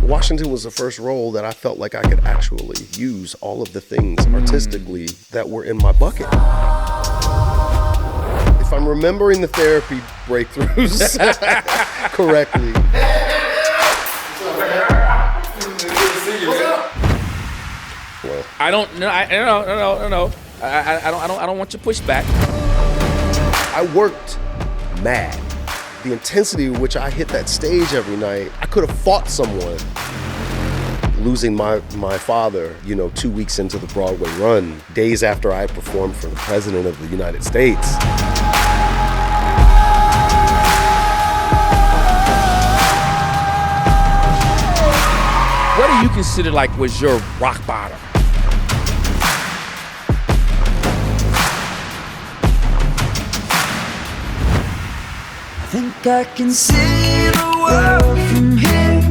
Washington was the first role that I felt like I could actually use all of the things artistically that were in my bucket. If I'm remembering the therapy breakthroughs correctly. Well, I don't know. I don't want your pushback. I worked mad. The intensity with which I hit that stage every night, I could have fought someone. Losing my father, 2 weeks into the Broadway run, days after I performed for the President of the United States. What do you consider was your rock bottom? I think I can see the world from here.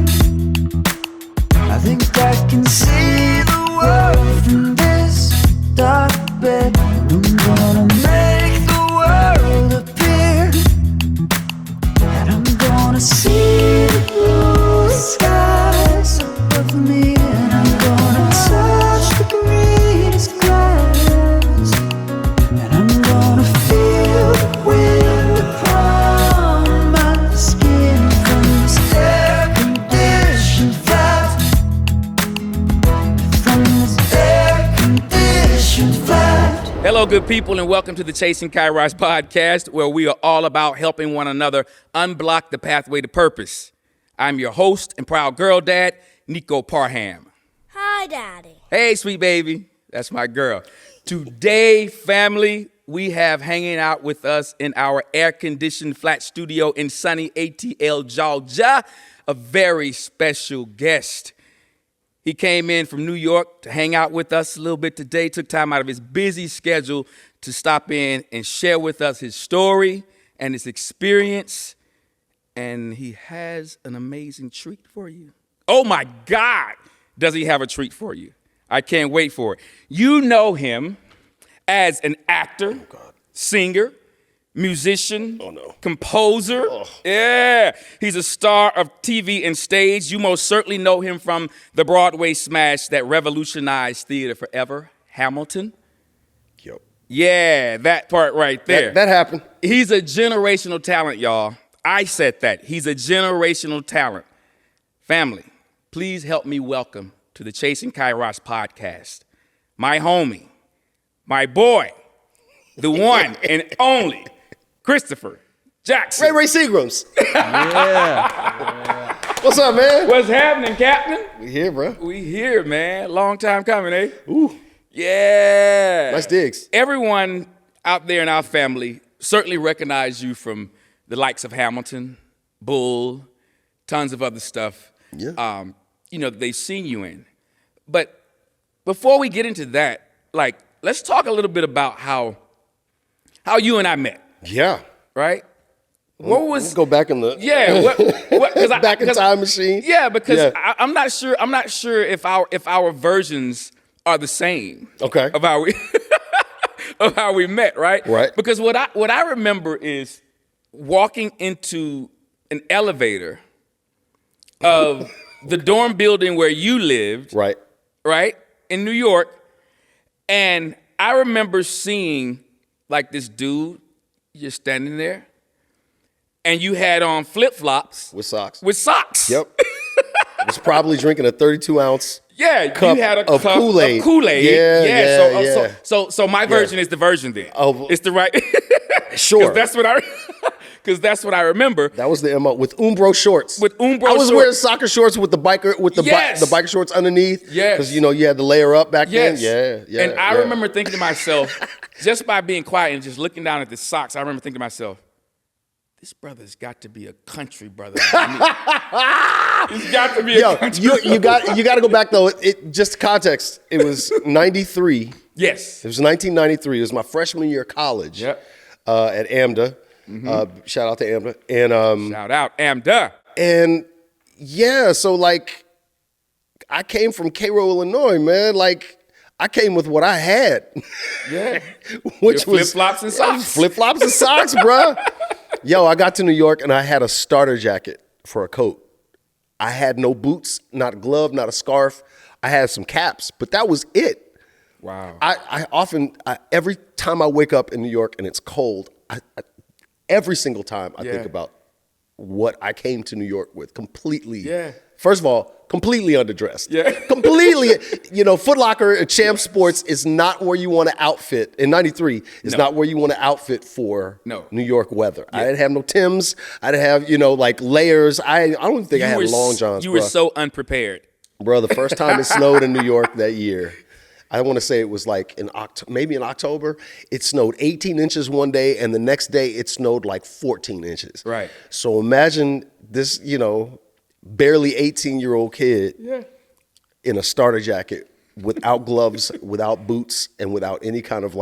I think I can see the world from this dark bed. I'm gonna make the world appear, and I'm gonna see the blue skies above me, and I'm gonna touch the greenest grass, and I'm gonna feel the wind upon my skin from this air-conditioned flat, from this air-conditioned flat. Hello, good people, and welcome to the Chasing Kairos Podcast, where we are all about helping one another unblock the pathway to purpose. I'm your host and proud girl dad, Nico Parham. Hi, Daddy. Hey, sweet baby. That's my girl. Today, family, we have hanging out with us in our air-conditioned flat studio in sunny ATL, Georgia, a very special guest. He came in from New York to hang out with us a little bit today, took time out of his busy schedule to stop in and share with us his story and his experience. And he has an amazing treat for you. Oh my God, does he have a treat for you? I can't wait for it. You know him as an actor, singer, musician, composer. Yeah, he's a star of TV and stage. You most certainly know him from the Broadway smash that revolutionized theater forever, Hamilton. Yep. Yeah, that part right there. That happened. He's a generational talent, y'all. I said that. He's a generational talent. Family, please help me welcome to the Chasing Kairos Podcast, my homie, my boy, the one and only, Christopher Jackson. Ray Seagrams. Yeah. What's up, man? What's happening, Captain? We here, bro. We here, man. Long time coming, eh? Ooh. Yeah. Nice digs. Everyone out there in our family certainly recognize you from the likes of Hamilton, Bull, tons of other stuff. Yeah. They've seen you in. But before we get into that, let's talk a little bit about how you and I met. Yeah. Right? What was? Let's go back in the Back in time machine. Yeah, because I'm not sure if our versions are the same. Okay. Of how we met, right? Right. Because what I remember is walking into an elevator of the dorm building where you lived. Right? In New York, and I remember seeing this dude just standing there, and you had on flip-flops. With socks. Yep. I was probably drinking a 32-ounce cup you had a of cup Kool-Aid. Of Kool-Aid. Yeah. So my version is the version then. Oh. It's the right. Sure. Because that's what I remember. That was the MO with Umbro shorts. I was wearing soccer shorts with the biker biker shorts underneath. Yes. Because you had the layer up back then. Yeah. And I remember thinking to myself, just by being quiet and just looking down at the socks, I remember thinking to myself, this brother's got to be a country brother. He's got to be a country brother. You got to go back though. Just context. It was 93. Yes. It was 1993. It was my freshman year of college. Yep. At AMDA. Mm-hmm. Shout out to AMDA. And shout out AMDA. And yeah, so I came from Cairo, Illinois, man. I came with what I had. Yeah. Which was flip-flops and socks. Flip-flops and socks, bro. Yo, I got to New York and I had a starter jacket for a coat. I had no boots, not a glove, not a scarf. I had some caps, but that was it. Wow. I often, every time I wake up in New York and it's cold, every single time I think about what I came to New York with completely. Yeah. First of all, completely underdressed. Yeah. Completely, Foot Locker, Champ Sports is not where you want to outfit. In 93, is not where you want to outfit for New York weather. Yeah. I didn't have no Timbs. I didn't have, like layers. I don't even think I had long johns, You were so unprepared. Bro, the first time it snowed in New York that year, I want to say it was like maybe in October. It snowed 18 inches one day, and the next day it snowed like 14 inches. Right. So imagine this, barely 18-year-old kid in a starter jacket without gloves, without boots, and without any kind of So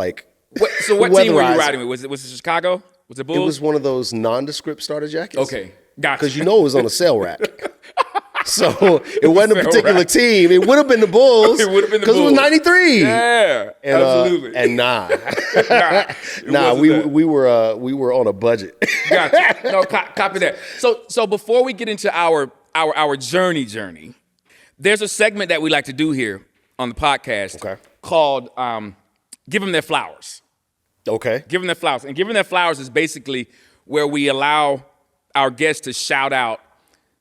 what team were you riding with? Was it Chicago? Was it Bulls? It was one of those nondescript starter jackets. Okay, gotcha. Because it was on a sale rack. So it wasn't a particular team. It would have been the Bulls. It would have been the Bulls. Because it was 93. Yeah, absolutely. And we were on a budget. Gotcha. No, copy that. So before we get into our journey, there's a segment that we like to do here on the podcast called Give Them Their Flowers. Okay. Give Them Their Flowers. And Give Them Their Flowers is basically where we allow our guests to shout out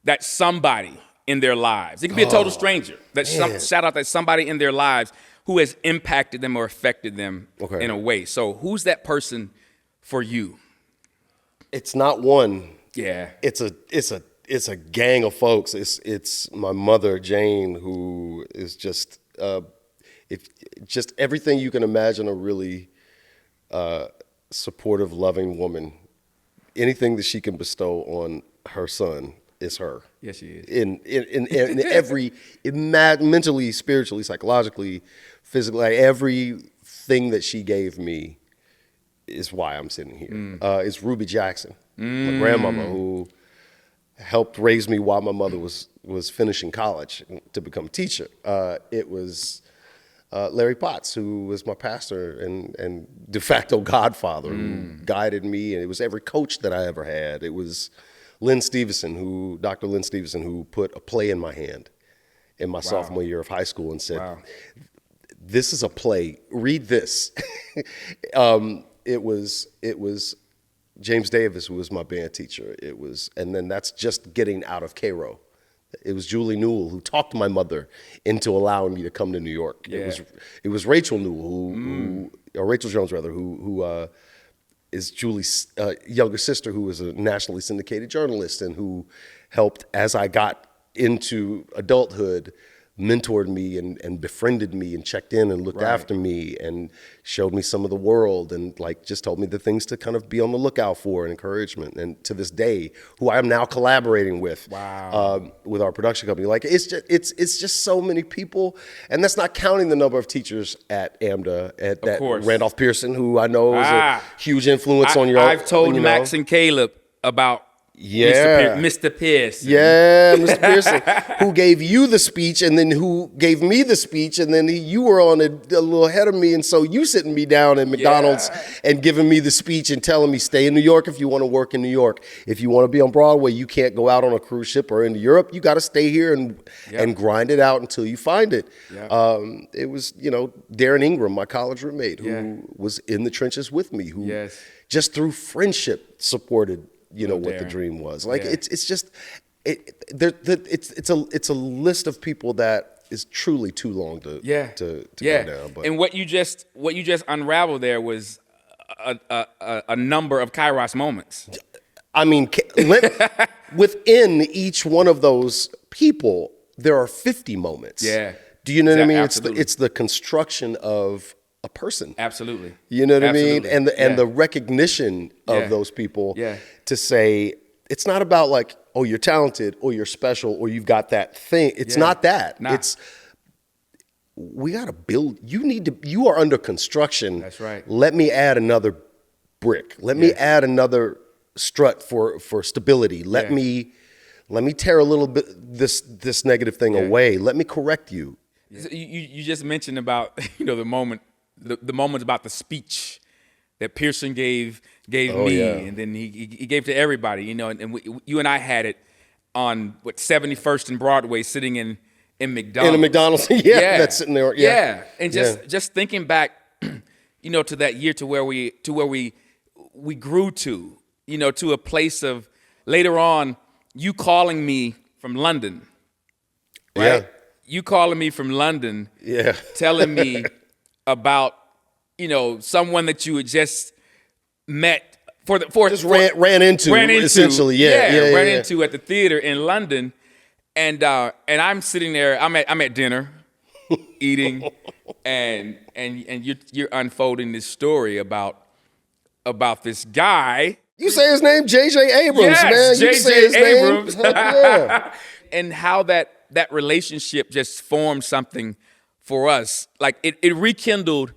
that somebody in their lives. It could be a total stranger. Shout out that somebody in their lives who has impacted them or affected them in a way. So who's that person for you? It's not one. Yeah. It's a gang of folks. It's my mother, Jane, who is just everything you can imagine a really supportive, loving woman. Anything that she can bestow on her son is her. Yes, she is. In every mentally, spiritually, psychologically, physically, everything that she gave me is why I'm sitting here. It's Ruby Jackson, my grandmama, who helped raise me while my mother was finishing college to become a teacher. It was Larry Potts, who was my pastor and de facto godfather, who guided me, and it was every coach that I ever had. It was Dr. Lynn Stevenson, who put a play in my hand in my sophomore year of high school and said, "This is a play. Read this." It was James Davis, who was my band teacher. And then that's just getting out of Cairo. It was Julie Newell who talked my mother into allowing me to come to New York. Yeah. It was Rachel Newell, or Rachel Jones rather, who is Julie's younger sister, who was a nationally syndicated journalist and who helped, as I got into adulthood, mentored me and befriended me and checked in and looked after me and showed me some of the world and just told me the things to kind of be on the lookout for and encouragement. And to this day, who I am now collaborating with with our production company. It's just so many people, and that's not counting the number of teachers at AMDA, Randolph Pearson, who I know is a huge influence on your. I've told Max and Caleb about Mr. Pearson. Yeah, Mr. Pearson, who gave you the speech and then who gave me the speech, and then you were on a little ahead of me, and so you sitting me down at McDonald's and giving me the speech and telling me, stay in New York if you want to work in New York. If you want to be on Broadway, you can't go out on a cruise ship or into Europe. You got to stay here and grind it out until you find it. It was, Darren Ingram, my college roommate, who was in the trenches with me, who just through friendship supported what the dream was. It's a list of people that is truly too long to go down. But. And what you just unraveled there was a number of Kairos moments. I mean, within each one of those people, there are 50 moments. Yeah. Do you know what I mean? Absolutely. It's the construction of a person. Absolutely. You know what I mean? And the recognition of those people to say, it's not about you're talented or you're special or you've got that thing. It's not that. Nah. It's, we got to build. You are under construction. That's right. Let me add another brick. Let me add another strut for stability. Let me tear a little bit this negative thing away. Let me correct you. You just mentioned about the moments about the speech that Pearson gave me, and then he gave to everybody, and you and I had it on 71st and Broadway, sitting in McDonald's. In a McDonald's, yeah, that's sitting there. Yeah, and just thinking back, to that year, to where we grew to, to a place of later on, you calling me from London, right? Yeah. You calling me from London, telling me about, someone that you had just met ran into essentially, ran into at the theater in London, and I'm sitting there. I'm at dinner, eating, and you're unfolding this story about this guy. You say his name, J.J. Abrams, man. You say his Abrams. name. Yeah. And how that relationship just formed something for us. Like it rekindled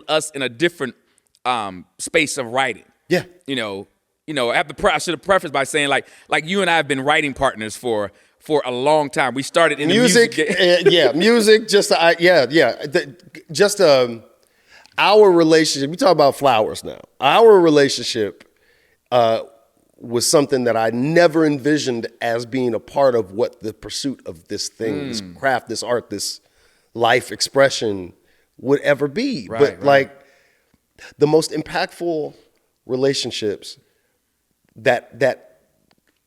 us in a different space of writing. Yeah. I should have prefaced by saying like you and I have been writing partners for a long time. We started in music. The music. Music. Our relationship. We talk about flowers now. Our relationship was something that I never envisioned as being a part of what the pursuit of this thing, this craft, this art, this life expression would ever be. But like the most impactful relationships that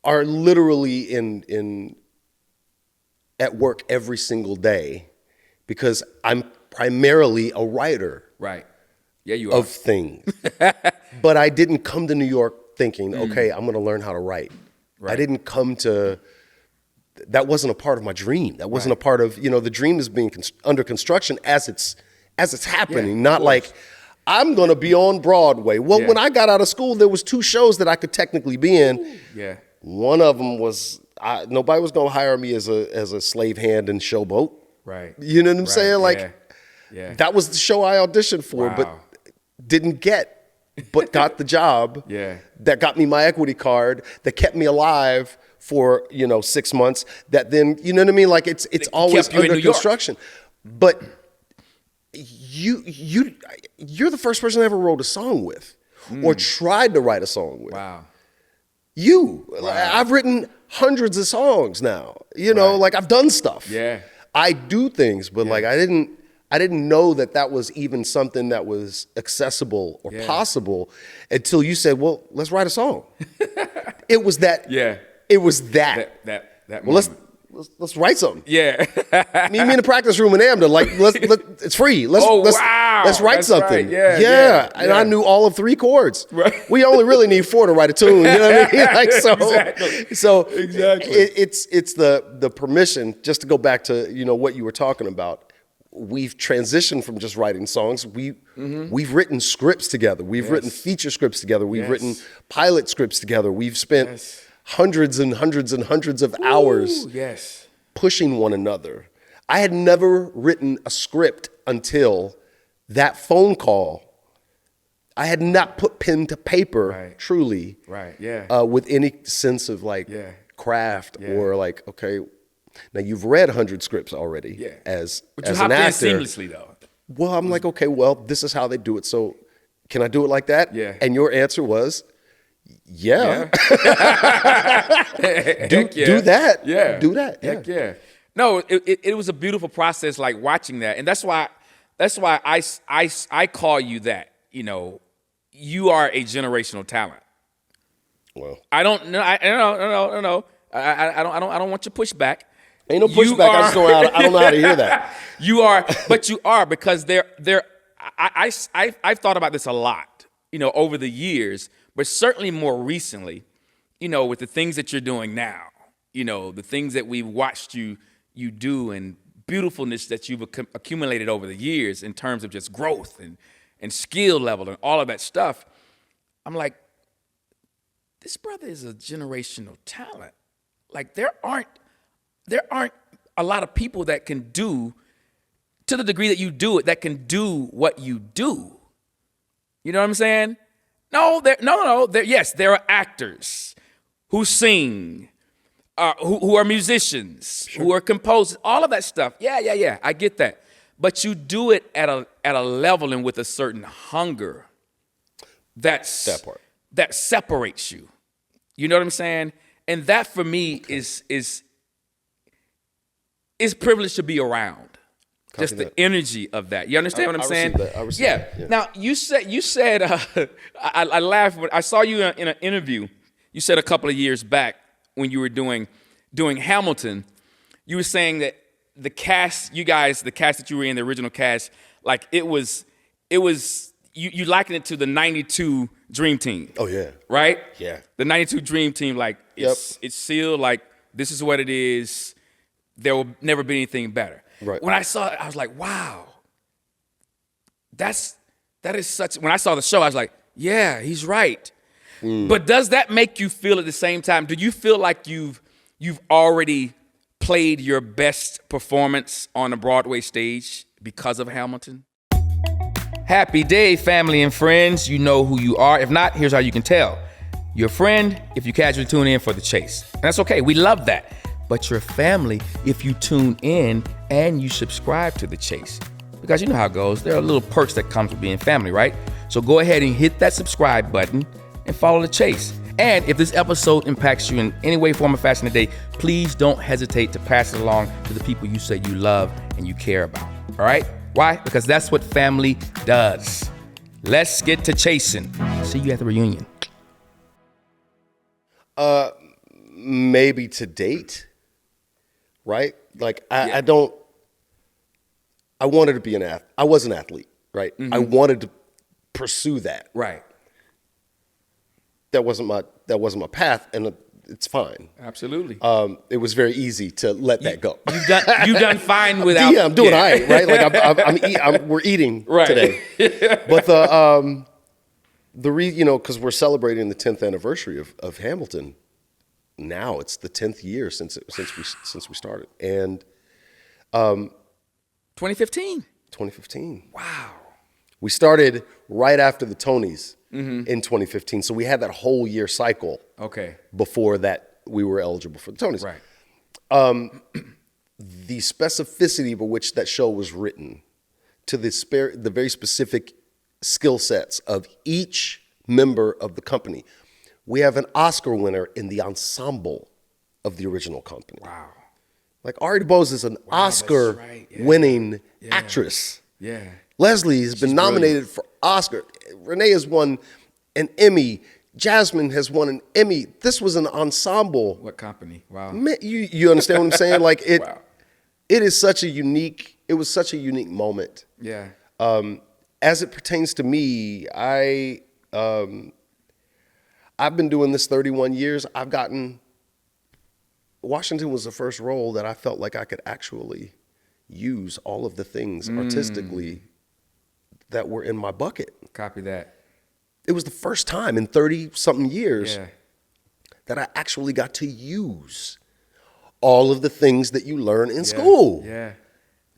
are literally in at work every single day, because I'm primarily a writer. Right. Yeah, you are. Of things. But I didn't come to New York thinking, okay, I'm going to learn how to write. Right. I didn't come to, that wasn't a part of my dream. That wasn't a part of, the dream is being under construction as it's happening, not like I'm going to be on Broadway. Well, when I got out of school, there was 2 shows that I could technically be in. Yeah. One of them was, nobody was going to hire me as a slave hand in Showboat. Right. You know what I'm saying? Like, that was the show I auditioned for, but didn't get. But got the job. That got me my equity card. That kept me alive for 6 months. That then what I mean. Like it's always under construction. But you're the first person I ever wrote a song with, or tried to write a song with. Wow. I've written hundreds of songs now. Like I've done stuff. Yeah. I do things, but like I didn't know that was even something that was accessible or possible until you said, well, let's write a song. It was that. Yeah. It was that. That well, let's write something. Yeah. Meet me in the practice room in Amden. Like, it's free. Let's write something. Right. Yeah. And I knew all of 3 chords. Right. We only really need 4 to write a tune. You know what I mean? Like, it's the permission, just to go back to, what you were talking about. We've transitioned from just writing songs. We've written scripts together. We've written feature scripts together. We've written pilot scripts together. We've spent hundreds and hundreds and hundreds of hours pushing one another. I had never written a script until that phone call. I had not put pen to paper truly with any sense of craft or like, okay, now you've read 100 scripts already as an actor. Seamlessly though. Well, I'm like, okay, well, this is how they do it. So can I do it like that? Yeah. And your answer was, do that. Yeah. Do that. Yeah. Heck yeah. No, it was a beautiful process, like watching that. And that's why I call you that. You are a generational talent. Well, I don't know. I don't want your pushback. Ain't no pushback. I don't know how to hear that. You are because I've thought about this a lot, over the years, but certainly more recently, with the things that you're doing now, the things that we've watched you do, and beautifulness that you've accumulated over the years in terms of just growth and skill level and all of that stuff. I'm like, this brother is a generational talent. Like there aren't a lot of people that can do, to the degree that you do it, that can do what you do. You know what I'm saying? No. There are actors who sing, who are musicians, who are composers, all of that stuff. Yeah. I get that. But you do it at a level and with a certain hunger that separates you. You know what I'm saying? And that for me is privileged to be around. Copy Just the that. energy of that. You understand what I'm I saying? received that. I received that, yeah. Now you said I laughed when I saw you in an interview. You said a couple of years back when you were doing Hamilton, you were saying that the cast that you were in, the original cast, like it was you likened it to the 92 Dream Team. Oh yeah. Right? Yeah. The 92 Dream Team, like it's sealed, like this is what it is. There will never be anything better. Right. When I saw it, I was like, wow. That is such, when I saw the show, I was like, yeah, he's right. But does that make you feel at the same time? Do you feel like you've already played your best performance on a Broadway stage because of Hamilton? Happy day, family and friends. You know who you are. If not, here's how you can tell. You're a friend if you casually tune in for the chase. And that's okay. We love that. But you're family if you tune in and you subscribe to the chase. Because you know how it goes. There are little perks that comes with being family, right? So go ahead and hit that subscribe button and follow the chase. And if this episode impacts you in any way, form, or fashion today, please don't hesitate to pass it along to the people you say you love and you care about. All right? Why? Because that's what family does. Let's get to chasing. See you at the reunion. Maybe to date, right? Like I wanted to be an athlete. I was an athlete, right? I wanted to pursue that. Right. That wasn't my path, and it's fine. Absolutely. It was very easy to let that go. You've done fine without. Yeah, I'm doing all right, right? Like we're eating right. today. But because we're celebrating the 10th anniversary of Hamilton. Now it's the 10th year since we started, and 2015. 2015. Wow. We started right after the Tonys in 2015, so we had that whole year cycle. Okay. Before that, we were eligible for the Tonys. Right. The specificity by which that show was written, to the very specific skill sets of each member of the company. We have an Oscar winner in the ensemble of the original company. Wow. Like Ari DeBose is an Oscar-winning actress. Yeah. Leslie has been nominated for Oscar. Renee has won an Emmy. Jasmine has won an Emmy. This was an ensemble. What company? Wow. Man, you understand what I'm saying? Like it. Wow. It is such a unique. It was such a unique moment. Yeah. As it pertains to me, I've been doing this 31 years. Washington was the first role that I felt like I could actually use all of the things artistically that were in my bucket. Copy that. It was the first time in 30-something years Yeah. that I actually got to use all of the things that you learn in school. Yeah.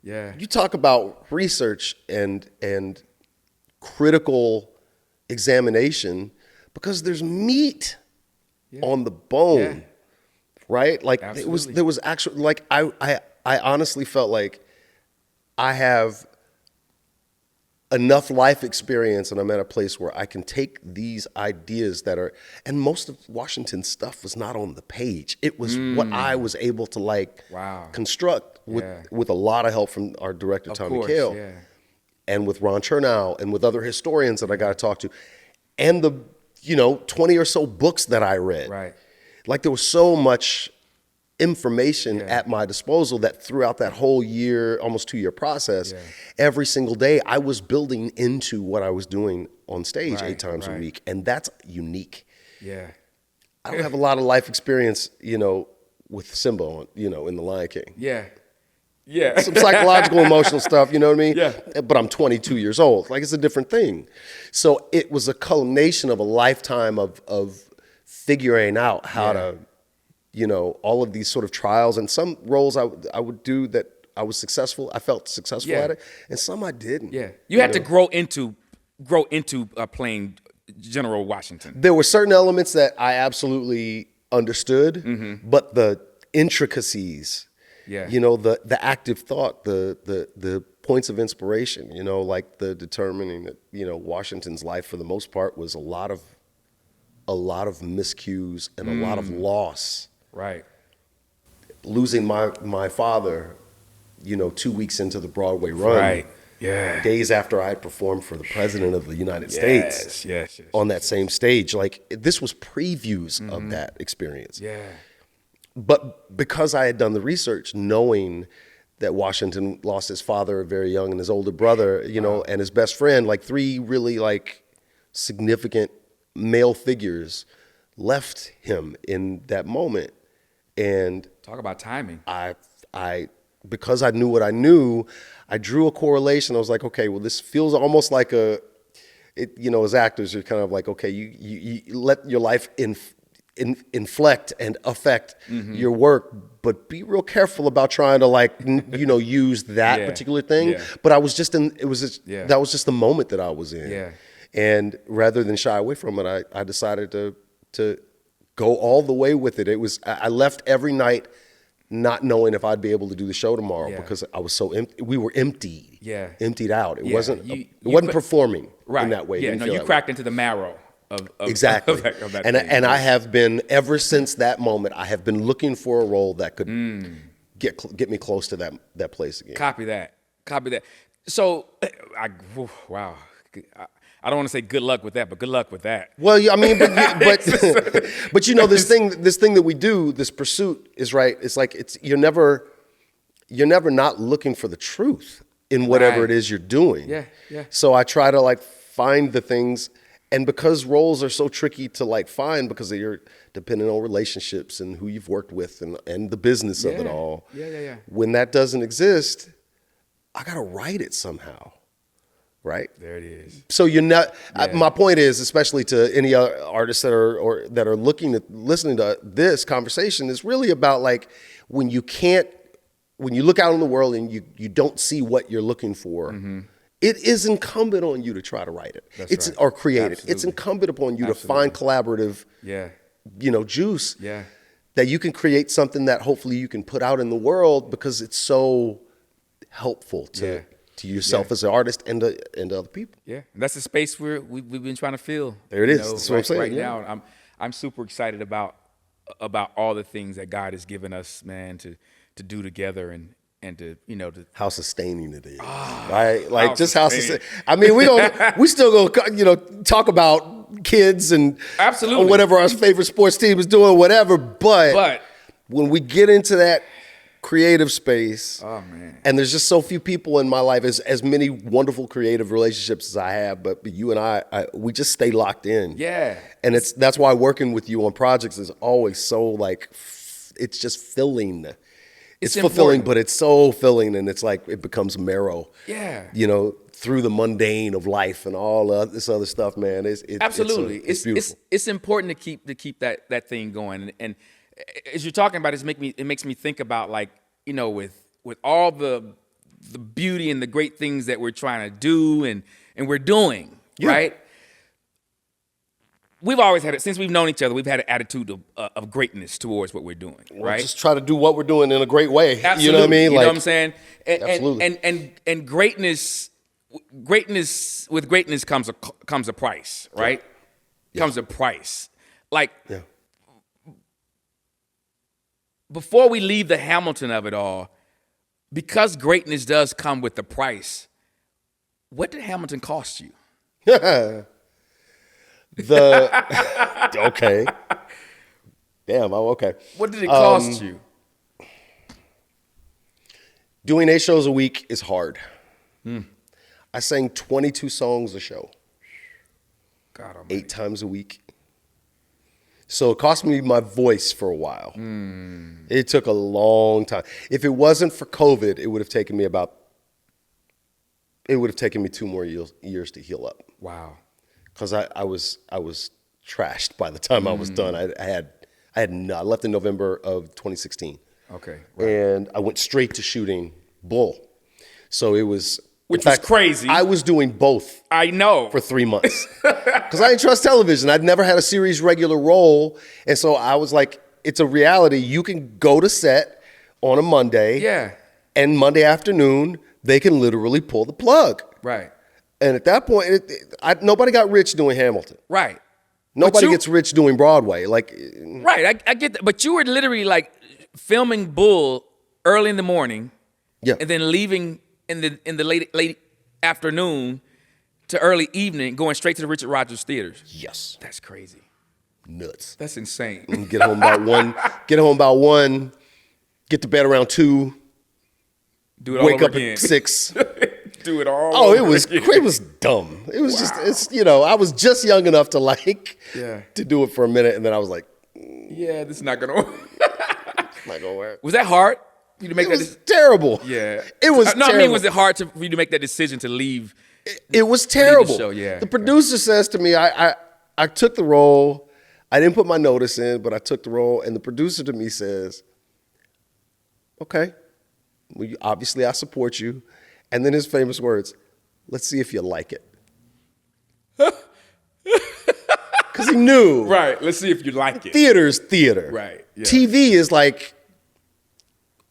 Yeah. You talk about research and critical examination because there's meat on the bone, right? Like Absolutely. there was actually, like I honestly felt like I have enough life experience and I'm at a place where I can take these ideas that are, and most of Washington's stuff was not on the page. It was what I was able to construct with a lot of help from our director, Tommy Kail, and with Ron Chernow and with other historians that I got to talk to, and the 20 or so books that I read. Right. Like there was so much information at my disposal that throughout that whole year, almost 2-year process, every single day I was building into what I was doing on stage 8 times a week. And that's unique. Yeah. I don't have a lot of life experience, with Simba, in The Lion King. Yeah. Yeah. Some psychological, emotional stuff, you know what I mean? Yeah. But I'm 22 years old. Like, it's a different thing. So it was a culmination of a lifetime of figuring out how to, all of these sort of trials. And some roles I would do that I was successful. I felt successful at it. And some I didn't. Yeah. You had to grow into playing General Washington. There were certain elements that I absolutely understood, but the intricacies, the active thought, the points of inspiration, like the determining that, Washington's life for the most part was a lot of a lot of miscues and a lot of loss. Right. Losing my father, 2 weeks into the Broadway run. Right. Yeah. Days after I had performed for the President of the United States. Yes. On that same stage. Like, this was previews of that experience. Yeah. But because I had done the research, knowing that Washington lost his father very young and his older brother, and his best friend, like 3 really like significant male figures left him in that moment. And Talk about timing. I because I knew what I knew, I drew a correlation. I was like, okay, well, this feels almost like as actors, you're kind of like, okay, you let your life inflect and affect your work, but be real careful about trying to use that particular thing. Yeah. But I was just that was just the moment that I was in. Yeah. And rather than shy away from it, I decided to go all the way with it. I left every night not knowing if I'd be able to do the show tomorrow because I was so empty. We were emptied. Yeah. Emptied out. It wasn't You performing in that way. Yeah, Didn't no, feel you that cracked way. into the marrow of Exactly. of that and thing. I have been, ever since that moment, I have been looking for a role that could get me close to that place again. Copy that. So, wow. I don't want to say good luck with that, but good luck with that. Well, I mean, but this thing that we do, this pursuit is right. It's like you're never not looking for the truth in whatever Right. it is you're doing. Yeah. So I try to find the things, and because roles are so tricky to find because you're dependent on relationships and who you've worked with and the business of it all. Yeah. When that doesn't exist, I gotta write it somehow. Right? There it is. So you're not. My point is, especially to any other artists that are listening to this conversation, is really about when you look out in the world and you don't see what you're looking for. It is incumbent on you to try to write it. Or create it. It's incumbent upon you to find collaborative. Juice. Yeah. That you can create something that hopefully you can put out in the world because it's so helpful to yourself as an artist and to other people. Yeah, and that's the space we've been trying to fill. There it is. That's what I'm saying. Right now, I'm super excited about all the things that God has given us, man, to do together and to How sustaining it is, right? how sustaining. I mean, we still go talk about kids and Absolutely. whatever our favorite sports team is doing, whatever. But when we get into that creative space. Oh man! And there's just so few people in my life, as many wonderful creative relationships as I have, but you and I we just stay locked in. Yeah. And that's why working with you on projects is always so it's just filling. It's fulfilling, important. but it's so filling, and it's it becomes marrow. Yeah. Through the mundane of life and all this other stuff, man. Absolutely. It's beautiful. It's important to keep that thing going. And as you're talking about it, makes me think about with all the beauty and the great things that we're trying to do and we're doing, right? We've always had it since we've known each other. We've had an attitude of greatness towards what we're doing, right? Just try to do what we're doing in a great way. Absolutely. You know what I mean? You know what I'm saying? Absolutely. And greatness with greatness comes a price, right? Yeah. Comes a price. Yeah. Before we leave the Hamilton of it all, because greatness does come with the price, what did Hamilton cost you? Okay. Damn, okay. What did it cost you? Doing 8 shows a week is hard. I sang 22 songs a show. God almighty. 8 times a week. So it cost me my voice for a while. It took a long time. If it wasn't for COVID, it would have taken me 2 more years to heal up. Wow. Because I was trashed by the time I was done. I left in November of 2016. Okay. Right. And I went straight to shooting Bull. So it was, Which was crazy. I was doing both. I know. For 3 months. Because I didn't trust television. I'd never had a series regular role. And so I was like, it's a reality. You can go to set on a Monday. Yeah. And Monday afternoon, they can literally pull the plug. Right. And at that point, nobody got rich doing Hamilton. Right. Nobody gets rich doing Broadway. Like, right, I get that. But you were literally like filming Bull early in the morning, yeah, and then leaving in the late afternoon to early evening, going straight to the Richard Rodgers theaters. yes, That's crazy. nuts. That's insane. And get home about 1. Get home about 1. Get to bed around 2. Do it all Wake over up again. at 6. Do it all. Oh, over it was again. it was dumb. It was just it's I was just young enough to like Yeah. to do it for a minute, and then I was like, Yeah, this is not gonna work. it's not gonna work. Was that hard for you to make It that? was terrible. Yeah, it was. No, terrible. I mean, was it hard for you to make that decision to leave? It was terrible. show, yeah. The producer says to me, I took the role. I didn't put my notice in, but I took the role, and the producer to me says, "Okay, well, obviously I support you." And then his famous words, "Let's see if you like it." Because he knew. Right. Let's see if you like it. Theater's theater. Right, yeah. TV is like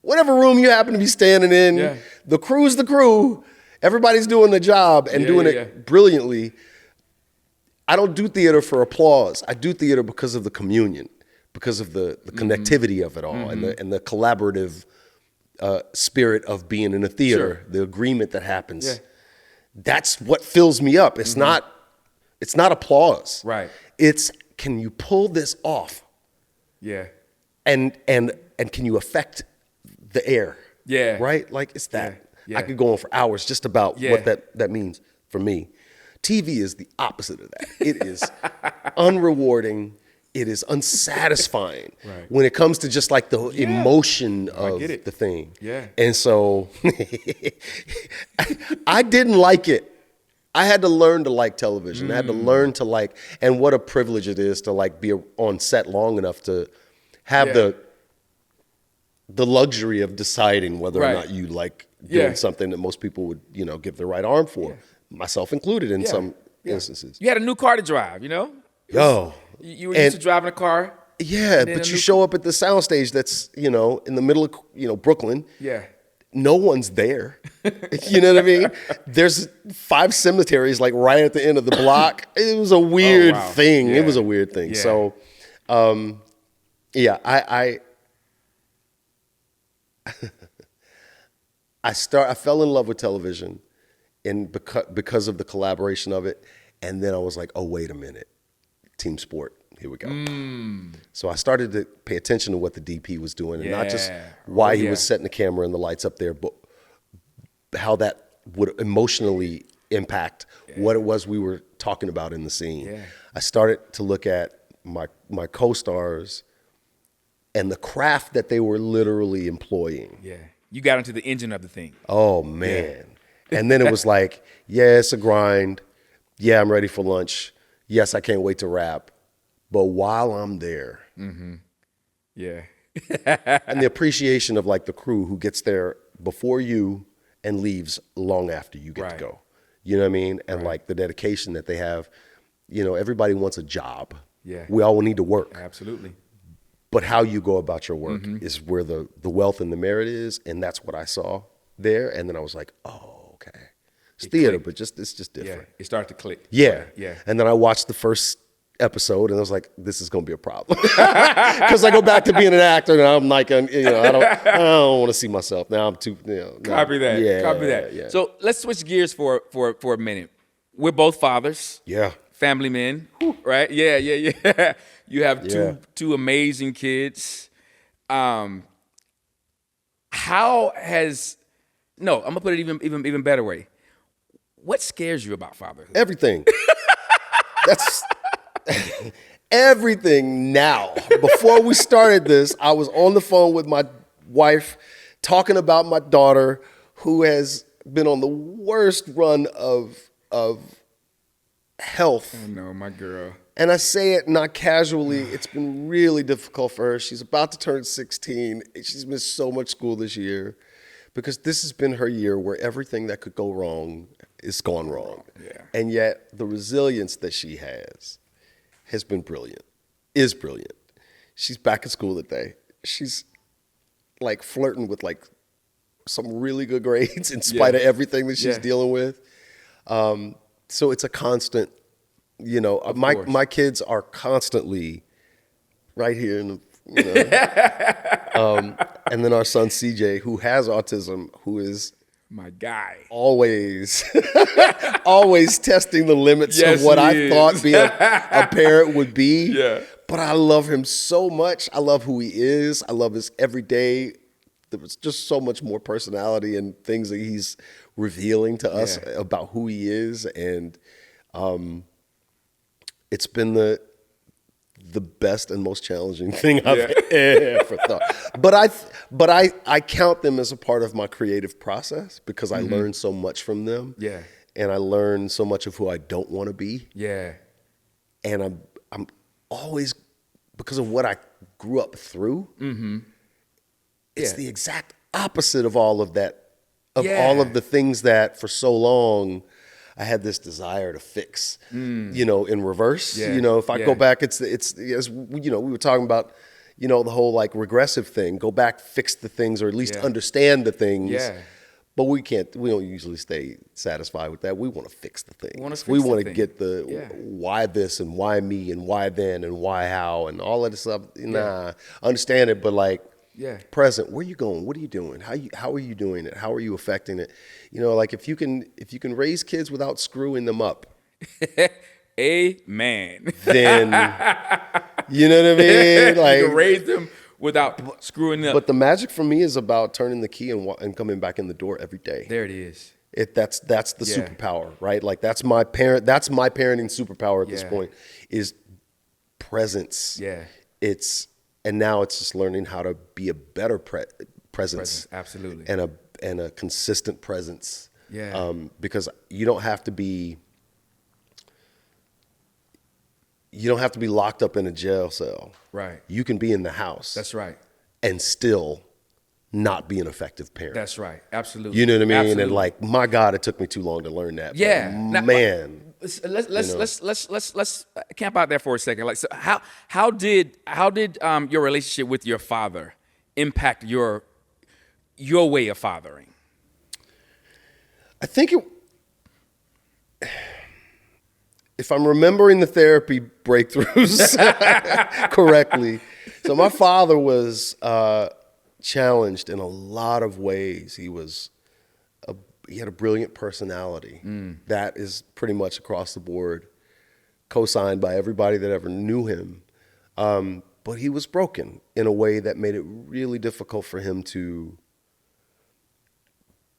whatever room you happen to be standing in. Yeah. The crew's the crew. Everybody's doing the job and doing it brilliantly. I don't do theater for applause. I do theater because of the communion, because of the connectivity of it all, and the collaborative spirit of being in a theater, the agreement that happens. Yeah. That's what fills me up. It's not applause. Right. It's, can you pull this off? Yeah. And can you affect the air? Yeah. Right? Like, it's that. Yeah. I could go on for hours just about what that means for me. TV is the opposite of that. It is unrewarding. It is unsatisfying when it comes to just like the emotion of the thing. Yeah. And so I didn't like it. I had to learn to like television. I had to learn to like, and what a privilege it is to like be on set long enough to have the luxury of deciding whether or not you like doing something that most people would, give their right arm for, myself included in some instances. You had a new car to drive, Yo. You were used to driving a car. Yeah, but you show up at the soundstage that's, in the middle of, Brooklyn. Yeah. No one's there. You know what I mean? There's 5 cemeteries like right at the end of the block. It was a weird thing. Yeah. It was a weird thing. Yeah. So, I fell in love with television because of the collaboration of it. And then I was like, oh, wait a minute. Team sport. Here we go. So I started to pay attention to what the DP was doing, and not just why he was setting the camera and the lights up there, but how that would emotionally impact what it was we were talking about in the scene. Yeah. I started to look at my co-stars and the craft that they were literally employing. Yeah. You got into the engine of the thing. Oh, man. Yeah. And then it was like, yeah, it's a grind. Yeah, I'm ready for lunch. Yes, I can't wait to rap. But while I'm there, yeah, and the appreciation of like the crew who gets there before you and leaves long after you get to go, you know what I mean? And like the dedication that they have, everybody wants a job. Yeah, we all need to work. Absolutely. But how you go about your work is where the wealth and the merit is, and that's what I saw there. And then I was like, oh, okay, it's theater, but it's just different. Yeah, it started to click. Yeah, yeah. And then I watched the first episode and I was like, this is going to be a problem. Because I go back to being an actor and I'm like, I don't want to see myself. Now I'm too, Copy that. Yeah, Copy that. Yeah. So let's switch gears for a minute. We're both fathers. Yeah. Family men, right? Yeah. You have two amazing kids. I'm gonna put it even better way. What scares you about fatherhood? Everything. That's everything now. Before we started this, I was on the phone with my wife talking about my daughter who has been on the worst run of health. Oh no, my girl. And I say it not casually. It's been really difficult for her. She's about to turn 16. She's missed so much school this year because this has been her year where everything that could go wrong is gone wrong. Yeah. And yet the resilience that she has been brilliant, is brilliant. She's back at school today. She's like flirting with like some really good grades in spite of everything that she's dealing with. So it's a constant You know, Of my course. my kids are constantly right here in the, you know. And then our son CJ, who has autism, who is My guy. always always testing the limits Yes, of what he I is. thought being a parent would be. Yeah. But I love him so much. I love who he is. I love his everyday. There was just so much more personality and things that he's revealing to us Yeah. about who he is. And it's been the best and most challenging thing I've ever thought. But I count them as a part of my creative process because I learn so much from them. Yeah. And I learn so much of who I don't want to be. Yeah. And I'm always, because of what I grew up through, it's Yeah. the exact opposite of all of that, of Yeah. all of the things that for so long I had this desire to fix, you know, in reverse. Yeah. You know, if I Yeah. go back, it's as you know, we were talking about, you know, the whole like regressive thing. Go back, fix the things, or at least Yeah. understand the things. Yeah. But we don't usually stay satisfied with that. We want to fix the things. wanna fix We the want to thing. get the Yeah. why this and why me and why then and why how and all of this stuff. Nah, understand it, but like, Yeah. present. Where you going? What are you doing? How are you doing it? How are you affecting it? You know, like if you can raise kids without screwing them up, Amen. then you know what I mean. You Like, can raise them without screwing up. but the magic for me is about turning the key and coming back in the door every day. There it is. That's the Yeah. superpower, right? Like that's my parenting superpower at this Yeah. point is presence. Yeah. And now it's just learning how to be a better presence. Presence, absolutely. And a consistent presence. Yeah. Because you don't have to be locked up in a jail cell. Right. You can be in the house. That's right. And still not be an effective parent. That's right. Absolutely. You know what I mean? Absolutely. And like, my God, it took me too long to learn that. Yeah. But Now, man. Let's camp out there for a second. Like, so how did your relationship with your father impact your way of fathering? I think if I'm remembering the therapy breakthroughs correctly, so my father was challenged in a lot of ways. He had a brilliant personality that is pretty much across the board, co-signed by everybody that ever knew him. But he was broken in a way that made it really difficult for him to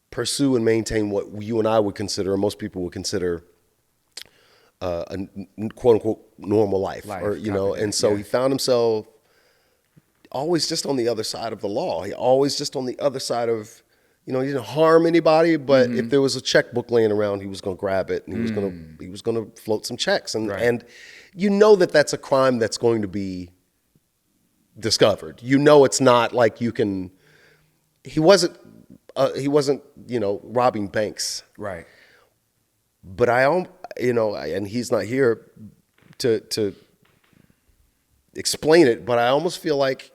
pursue and maintain what you and I would consider, or most people would consider, a quote unquote normal life. Or you know. And so he found himself always just on the other side of the law. He always just on the other side of, you know, he didn't harm anybody, but if there was a checkbook laying around, he was going to grab it and he was going to float some checks. And you know that that's a crime that's going to be discovered. You know, it's not like you can. He wasn't, you know, robbing banks. Right. But and he's not here to explain it, but I almost feel like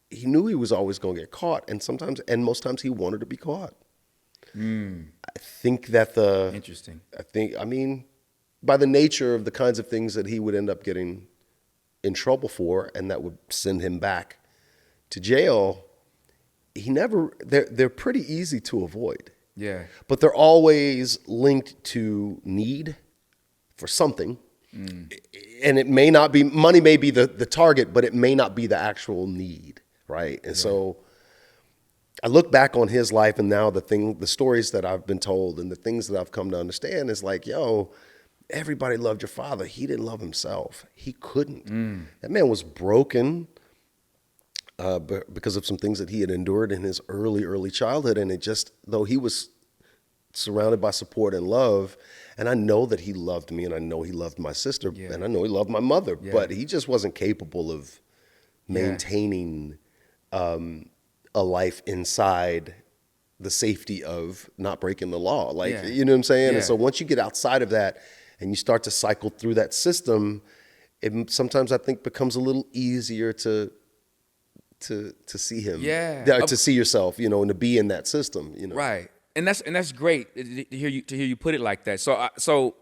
he knew he was always going to get caught, and most times he wanted to be caught. I think that Interesting. I mean, by the nature of the kinds of things that he would end up getting in trouble for, and that would send him back to jail, they're pretty easy to avoid. Yeah. But they're always linked to need for something. And it may not be, money may be the target, but it may not be the actual need, right? And so I look back on his life, and now the stories that I've been told and the things that I've come to understand is like, yo, everybody loved your father. He didn't love himself. He couldn't. That man was broken because of some things that he had endured in his early childhood. And it just, though he was surrounded by support and love, and I know that he loved me, and I know he loved my sister, and I know he loved my mother, but he just wasn't capable of maintaining a life inside the safety of not breaking the law. Like, you know what I'm saying? Yeah. And so once you get outside of that and you start to cycle through that system, it sometimes I think becomes a little easier to see him, to see yourself, you know, and to be in that system, you know. Right. And that's great to hear you put it like that. So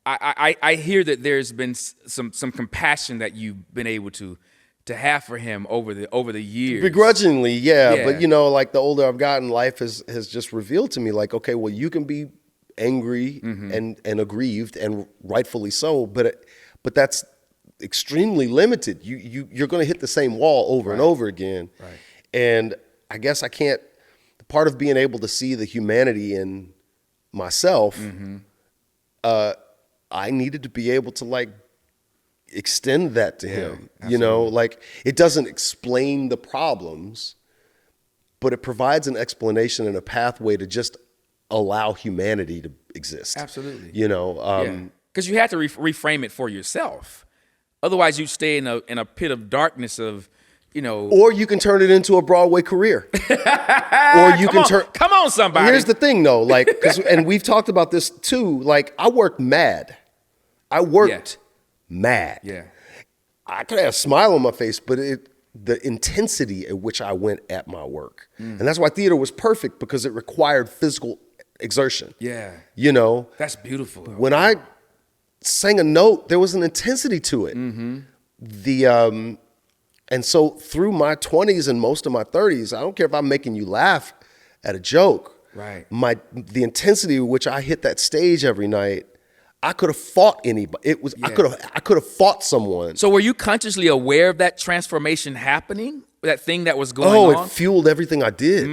I hear that there's been some compassion that you've been able to have for him over the years. Begrudgingly, yeah. Yeah. But like the older I've gotten, life has just revealed to me, like, okay, well, you can be angry and aggrieved, and rightfully so, but that's extremely limited. You're going to hit the same wall over and over again. Right. And I guess I can't. Part of being able to see the humanity in myself, I needed to be able to like extend that to him. absolutely. Like it doesn't explain the problems, but it provides an explanation and a pathway to just allow humanity to exist. Absolutely. Because you have to reframe it for yourself. Otherwise, you stay in a pit of darkness of, Or you can turn it into a Broadway career. Or you can turn. Come on, somebody. Here's the thing, though, like, and we've talked about this too. Like, I worked mad. Mad. Yeah. I could have a smile on my face, but the intensity at which I went at my work, and that's why theater was perfect, because it required physical exertion. Yeah. That's beautiful. When I sang a note, there was an intensity to it. And so through my 20s and most of my 30s, I don't care if I'm making you laugh at a joke. Right. The intensity with which I hit that stage every night, I could have fought anybody. I could have fought someone. So were you consciously aware of that transformation happening? That thing that was going on? It fueled everything I did.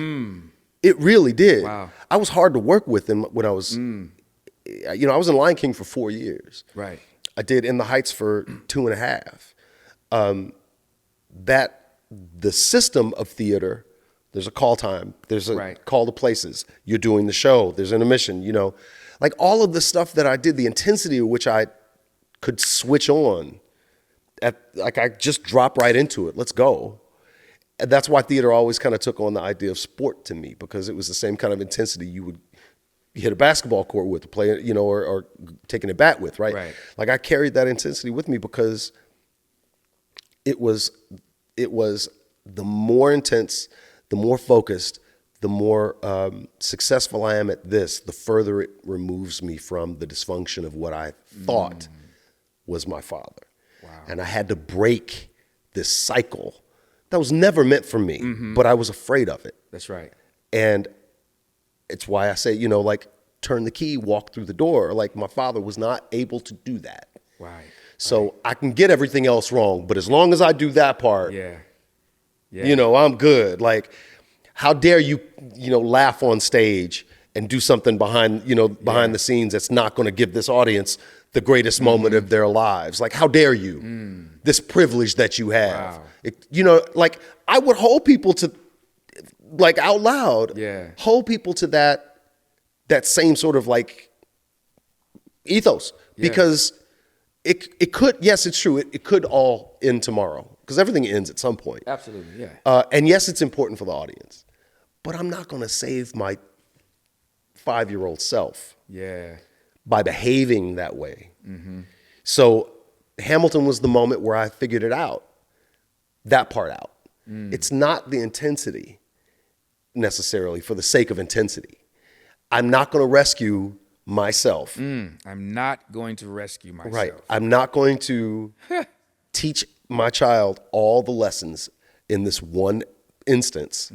It really did. Wow. I was hard to work with when I was, I was in Lion King for 4 years. Right. I did In the Heights for 2.5. The system of theater, there's a call time, there's a call to places, you're doing the show, there's intermission, like all of the stuff that I did, the intensity of which I could switch on, I just drop right into it, let's go. And that's why theater always kind of took on the idea of sport to me, because it was the same kind of intensity you would hit a basketball court with to play, or taking a bat with, right? Like I carried that intensity with me because it was the more intense, the more focused, the more successful I am at this, the further it removes me from the dysfunction of what I thought was my father. Wow. And I had to break this cycle that was never meant for me, but I was afraid of it. That's right. And it's why I say, like, turn the key, walk through the door. Like, my father was not able to do that. Right. So I can get everything else wrong, but as long as I do that part, Yeah. I'm good. Like, how dare you, laugh on stage and do something behind the scenes that's not going to give this audience the greatest moment of their lives. Like, how dare you? This privilege that you have. Wow. Like, I would hold people to, like, out loud, hold people to that same sort of, like, ethos. Because it could, yes, it's true, it could all end tomorrow. Because everything ends at some point. Absolutely, yeah. And yes, it's important for the audience. But I'm not going to save my 5-year-old self by behaving that way. So Hamilton was the moment where I figured it out, that part out. It's not the intensity necessarily for the sake of intensity. I'm not going to rescue myself. I'm not going to rescue myself. Right. I'm not going to teach my child all the lessons in this one instance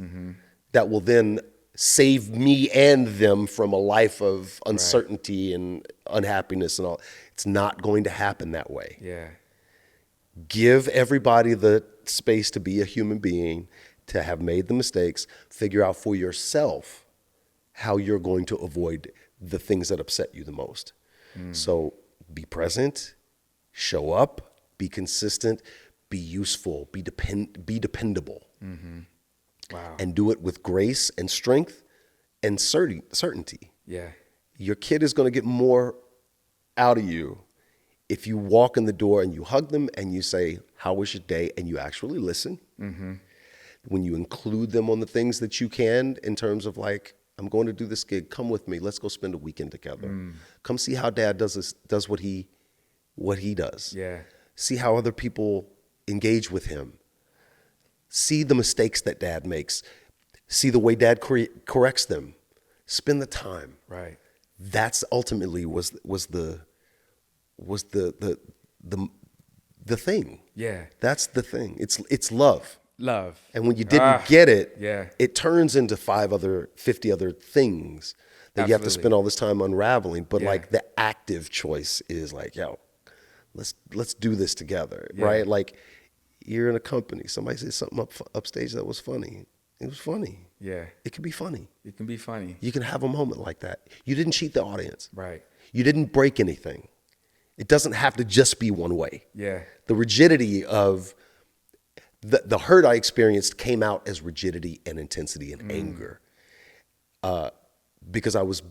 that will then save me and them from a life of uncertainty and unhappiness and all. It's not going to happen that way. Yeah. Give everybody the space to be a human being, to have made the mistakes, figure out for yourself how you're going to avoid the things that upset you the most. So be present, show up, be consistent, be useful, be dependable. Wow. And do it with grace and strength and certainty. Yeah. Your kid is going to get more out of you if you walk in the door and you hug them and you say, how was your day? And you actually listen. When you include them on the things that you can in terms of, like, I'm going to do this gig, come with me, let's go spend a weekend together. Come see how dad does what he does. Yeah. See how other people engage with him. See the mistakes that dad makes. See the way dad corrects them. Spend the time. Right. That's ultimately was was the thing. Yeah. That's the thing. It's love. Love. And when you didn't get it, yeah. it turns into 50 other things that you have to spend all this time unraveling. But like the active choice is like, yo, let's do this together, right? Like you're in a company. Somebody says something upstage that was funny. It was funny. Yeah. It can be funny. It can be funny. You can have a moment like that. You didn't cheat the audience. Right. You didn't break anything. It doesn't have to just be one way. Yeah. The rigidity of the hurt I experienced came out as rigidity and intensity and anger, because I was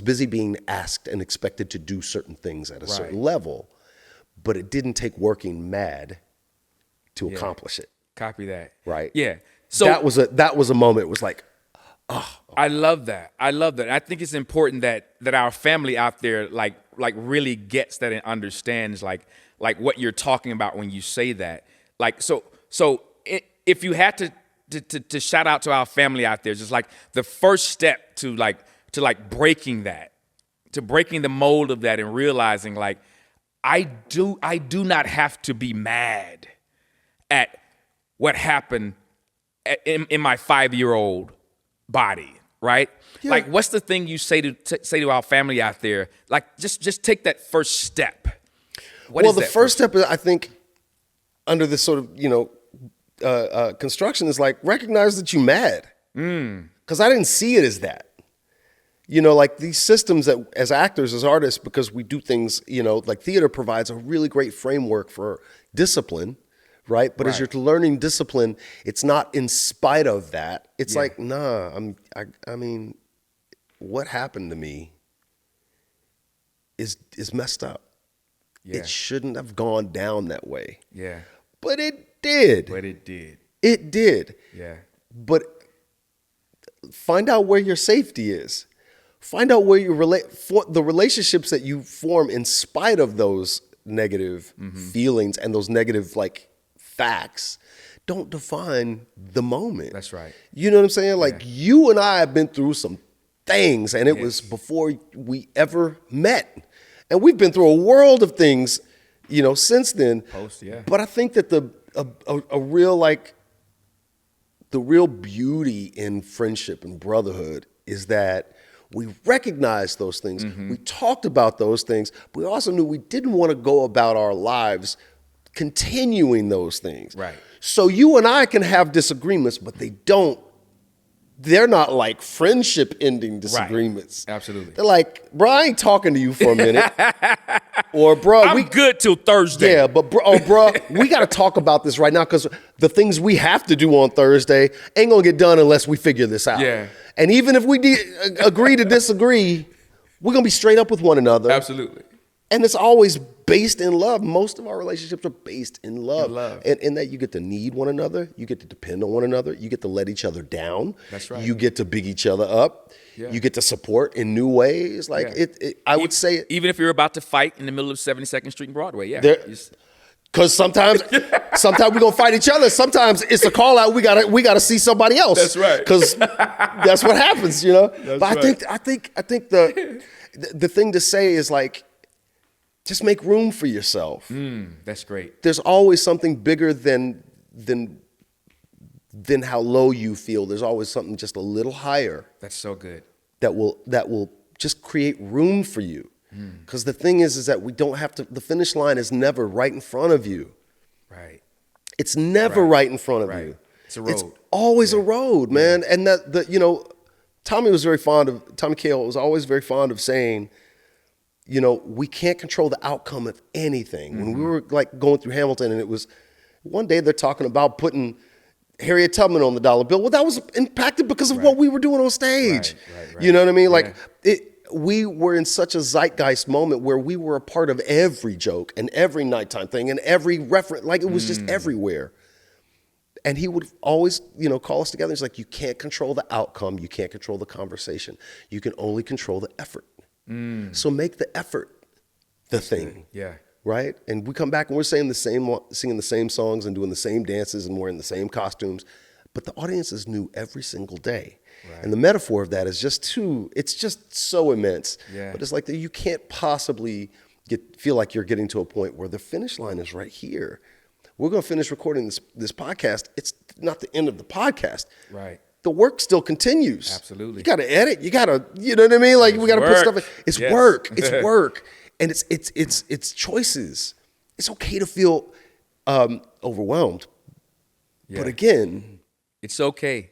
busy being asked and expected to do certain things at a certain level, but it didn't take working mad to accomplish it. Copy that. Right. Yeah. So that was a moment. It was like, I love that. I love that. I think it's important that our family out there like really gets that and understands like what you're talking about when you say that. Like so if you had to shout out to our family out there, just like the first step to breaking that, to breaking the mold of that and realizing like I do not have to be mad at what happened in my 5-year-old body, right? Yeah. Like, what's the thing you say to our family out there? Like, just take that first step. Well, the first step is, I think, under this sort of construction is like recognize that you're mad, because I didn't see it as that. Like these systems that as actors, as artists, because we do things, like theater provides a really great framework for discipline. Right. But as you're learning discipline, it's not in spite of that. It's like, nah, I mean, what happened to me is messed up. Yeah. It shouldn't have gone down that way. Yeah. But it did. It did. Yeah. But find out where your safety is. Find out where the relationships that you form in spite of those negative feelings and those negative facts don't define the moment. That's right. You know what I'm saying? Like you and I have been through some things, and it was before we ever met. And we've been through a world of things, since then. But I think that the real beauty in friendship and brotherhood is that we recognized those things. We talked about those things, but we also knew we didn't want to go about our lives continuing those things. Right. So you and I can have disagreements, but they're not like friendship ending disagreements. Right. Absolutely. They're like, bro, I ain't talking to you for a minute. Or bro, I'm good till Thursday. Yeah, but bro, we got to talk about this right now because the things we have to do on Thursday ain't gonna get done unless we figure this out. Yeah. And even if we agree to disagree, we're gonna be straight up with one another. Absolutely. And it's always based in love. Most of our relationships are based in love. And in that you get to need one another. You get to depend on one another. You get to let each other down. That's right. You get to big each other up. Yeah. You get to support in new ways. I would say. Even if you're about to fight in the middle of 72nd Street and Broadway, Because sometimes we're gonna fight each other. Sometimes it's a call out. We gotta see somebody else. That's right. Because that's what happens, But right. I think the thing to say is just make room for yourself. That's great. There's always something bigger than how low you feel. There's always something just a little higher. That's so good. That will just create room for you. Because the thing is that we don't have to. The finish line is never right in front of you. Right. It's never right in front of you. It's a road. It's always a road, man. And Tommy Kail was always very fond of saying, we can't control the outcome of anything. When we were going through Hamilton, and it was one day they're talking about putting Harriet Tubman on the dollar bill. Well, that was impacted because of what we were doing on stage. Right. You know what I mean? We were in such a zeitgeist moment where we were a part of every joke and every nighttime thing and every reference. It was just everywhere. And he would always, call us together. He's like, you can't control the outcome. You can't control the conversation. You can only control the effort. So make the effort the thing. Yeah. Right? And we come back and we're singing the same songs and doing the same dances and wearing the same costumes. But the audience is new every single day. And the metaphor of that is it's just so immense. Yeah. But it's like that you can't possibly feel like you're getting to a point where the finish line is right here. We're going to finish recording this podcast. It's not the end of the podcast. Right. The work still continues. Absolutely. You got to edit. You got to, you know what I mean? Like we got to put stuff in. It's work. It's work. And it's choices. It's okay to feel overwhelmed. Yeah. But again, it's okay.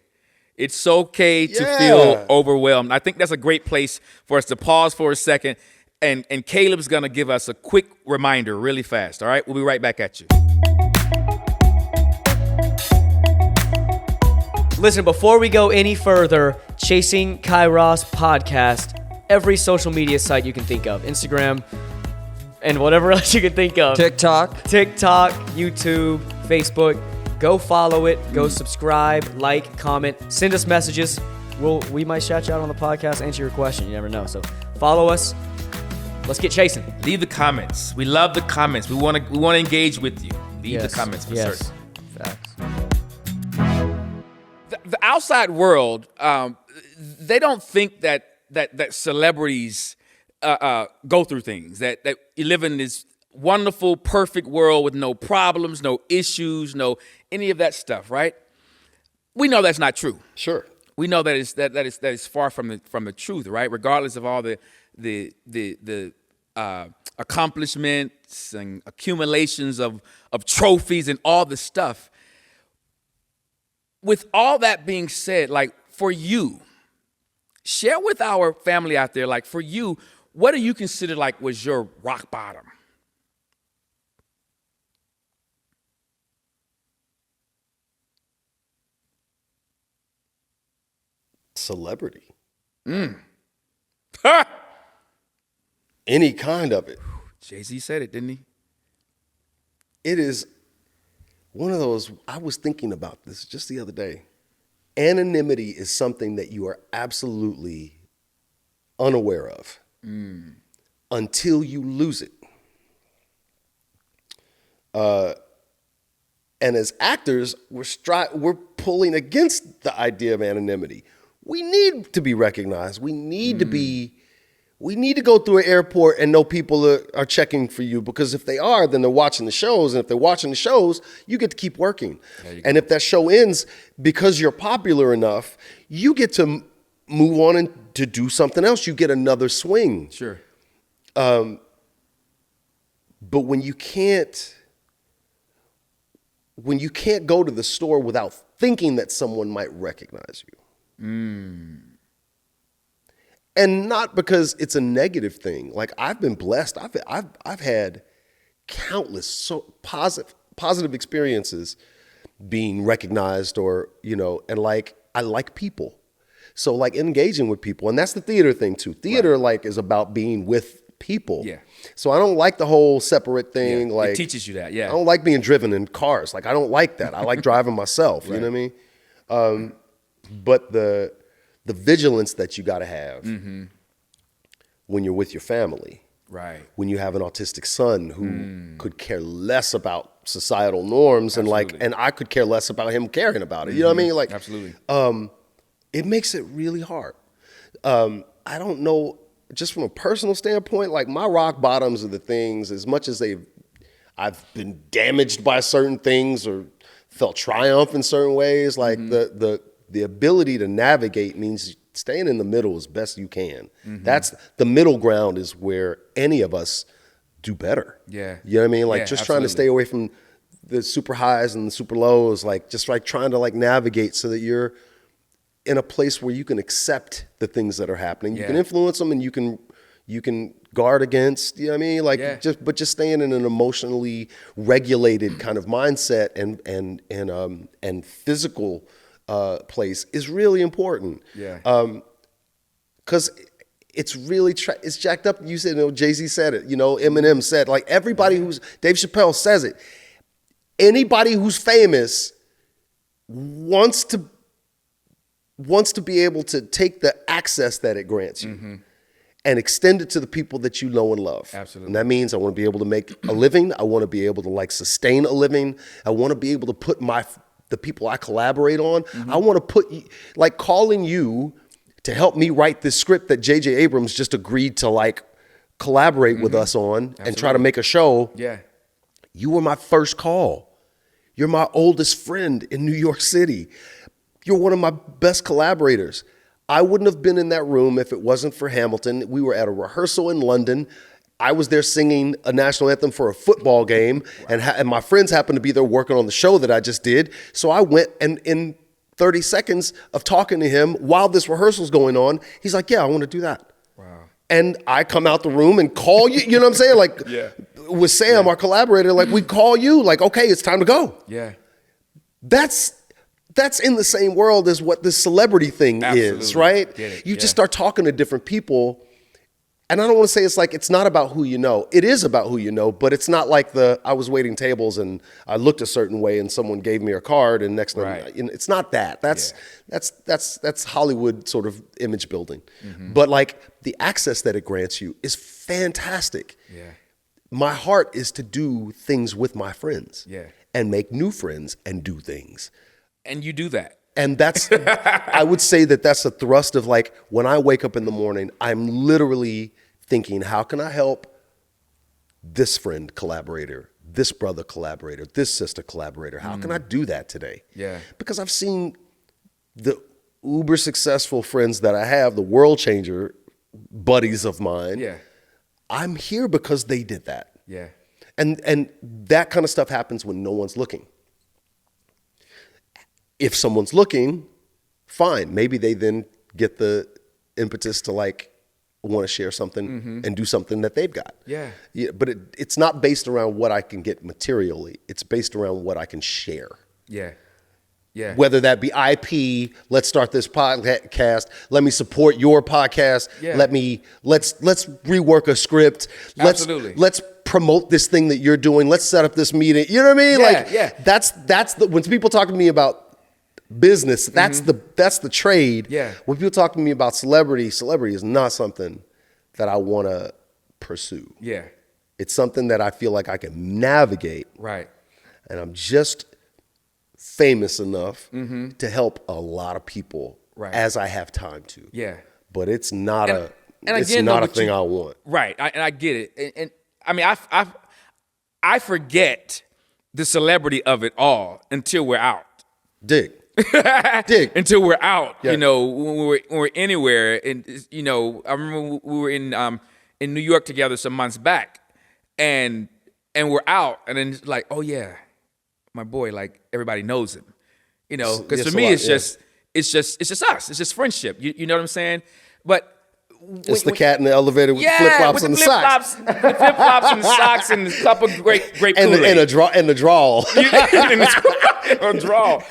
It's okay to Yeah. feel overwhelmed. I think that's a great place for us to pause for a second. And Caleb's going to give us a quick reminder really fast. All right. We'll be right back at you. Listen, before we go any further, Chasing Kairos Podcast, every social media site you can think of, Instagram, and whatever else you can think of. TikTok, YouTube, Facebook. Go follow it. Go subscribe, like, comment, send us messages. We might shout you out on the podcast, answer your question. You never know. So follow us. Let's get chasing. Leave the comments. We love the comments. We want to engage with you. Leave the comments for certain. Facts. The outside world, they don't think that celebrities go through things, that you live in this wonderful, perfect world with no problems, no issues, no any of that stuff, right? We know that's not true. sure. We know that is far from the truth, right? Regardless of all the accomplishments and accumulations of trophies and all the stuff. With all that being said, like for you, share with our family out there, like for you, what do you consider like was your rock bottom? Celebrity. Ha! Any kind of it. Jay-Z said it, didn't he? It is one of those, I was thinking about this just the other day. Anonymity is something that you are absolutely unaware of until you lose it. And as actors, we're pulling against the idea of anonymity. We need to be recognized. We need to go through an airport and know people are checking for you, because if they are, then they're watching the shows. And if they're watching the shows, you get to keep working. And if that show ends because you're popular enough, you get to move on and to do something else. You get another swing. Sure. But when you can't go to the store without thinking that someone might recognize you. And not because it's a negative thing. Like, I've been blessed. I've had countless positive experiences being recognized, or, you know, and like, I like people. So like engaging with people, and that's the theater thing too. Theater like is about being with people. Yeah. So I don't like the whole separate thing. Yeah. Like, it teaches you that. Yeah. I don't like being driven in cars. Like, I don't like that. I like driving myself. You know what I mean? But the vigilance that you got to have when you're with your family, Right. when you have an autistic son who could care less about societal norms, and like, and I could care less about him caring about it. You know what I mean? Like, Absolutely. It makes it really hard. I don't know, just from a personal standpoint, like my rock bottoms are the things, as much as I've been damaged by certain things or felt triumph in certain ways, like the ability to navigate means staying in the middle as best you can. That's the middle ground, is where any of us do better. Yeah. You know what I mean? Like, Yeah, just trying to stay away from the super highs and the super lows, like just like trying to like navigate so that you're in a place where you can accept the things that are happening. You can influence them, and you can guard against, you know what I mean? Like, just staying in an emotionally regulated kind of mindset and physical place is really important. Yeah. Because it's really it's jacked up. You said, you know, Jay-Z said it. You know, Eminem said, like, everybody Dave Chappelle says it. Anybody who's famous wants to be able to take the access that it grants you and extend it to the people that you know and love. Absolutely. And that means I want to be able to make a living. I want to be able to like sustain a living. I want to be able to put the people I collaborate on. I want to put like calling you to help me write this script that J.J. Abrams just agreed to like collaborate with us on and try to make a show. Yeah. You were my first call. You're my oldest friend in New York City. You're one of my best collaborators. I wouldn't have been in that room if it wasn't for Hamilton. We were at a rehearsal in London. I was there singing a national anthem for a football game, and my friends happened to be there working on the show that I just did. So I went, and in 30 seconds of talking to him while this rehearsal's going on, he's like, yeah, I want to do that. Wow. And I come out the room and call you, you know what I'm saying? Like with Sam, our collaborator, like we call you, like, okay, it's time to go. Yeah. That's in the same world as what this celebrity thing is, right? Get it. You just start talking to different people. And I don't want to say it's not about who you know. It is about who you know, but it's not like I was waiting tables and I looked a certain way and someone gave me a card and next time, it's not that. That's Hollywood sort of image building. But like the access that it grants you is fantastic. Yeah. My heart is to do things with my friends. Yeah. And make new friends and do things. And you do that. And that's, I would say that's a thrust of like, when I wake up in the morning, I'm literally thinking, how can I help this friend collaborator, this brother collaborator, this sister collaborator? How can I do that today? Yeah. Because I've seen the uber successful friends that I have, the world changer buddies of mine. Yeah. I'm here because they did that. Yeah. And that kind of stuff happens when no one's looking. If someone's looking, fine. Maybe they then get the impetus to like want to share something and do something that they've got. Yeah. But it's not based around what I can get materially. It's based around what I can share. Yeah. Yeah. Whether that be IP, let's start this podcast. Let me support your podcast. Yeah. Let's rework a script. Absolutely. Let's promote this thing that you're doing. Let's set up this meeting. You know what I mean? That's when people talk to me about business, that's the trade. Yeah. When people talk to me about celebrity is not something that I want to pursue. Yeah. It's something that I feel like I can navigate. Right. And I'm just famous enough to help a lot of people as I have time to. Yeah. But it's not a thing I want. Right. I get it. And I mean, I forget the celebrity of it all until we're out. Dig. Until we're out, when we're anywhere. And I remember we were in New York together some months back, and we're out, and then it's like, oh yeah, my boy, like everybody knows him, because for me it's just us, it's just friendship. You know what I'm saying? But it's the cat in the elevator with the flip flops and the socks. The flip flops and the socks and a cup of great Kool-Aid. And a drawl. A draw,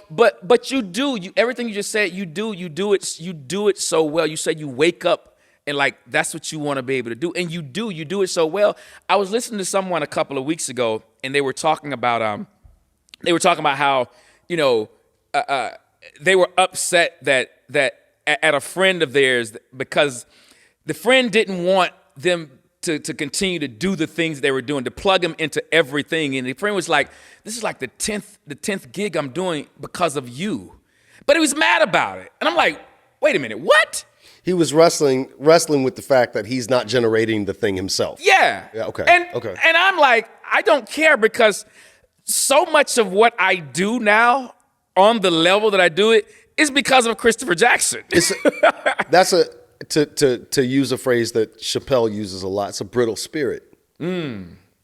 but you do everything you just said. You do it so well. You said you wake up and like that's what you want to be able to do, and you do it so well. I was listening to someone a couple of weeks ago, and they were talking about how they were upset that at a friend of theirs because the friend didn't want them to continue to do the things they were doing, to plug them into everything. And the friend was like, this is like the 10th gig I'm doing because of you. But he was mad about it. And I'm like, wait a minute, what? He was wrestling with the fact that he's not generating the thing himself. Yeah. Okay. And I'm like, I don't care, because so much of what I do now on the level that I do it is because of Christopher Jackson. To use a phrase that Chappelle uses a lot, it's a brittle spirit,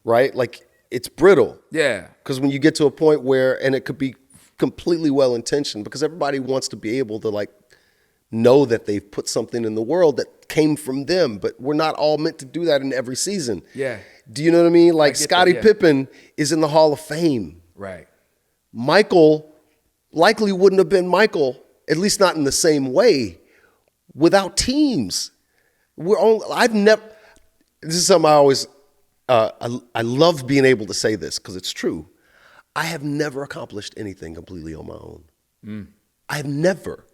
right? Like it's brittle. Yeah. Because when you get to a point where, and it could be completely well-intentioned, because everybody wants to be able to like know that they've put something in the world that came from them, but we're not all meant to do that in every season. Yeah. Do you know what I mean? Like Scottie Pippen is in the Hall of Fame. Right. Michael likely wouldn't have been Michael, at least not in the same way, without teams. This is something I always, I love being able to say this because it's true. I have never accomplished anything completely on my own. I've never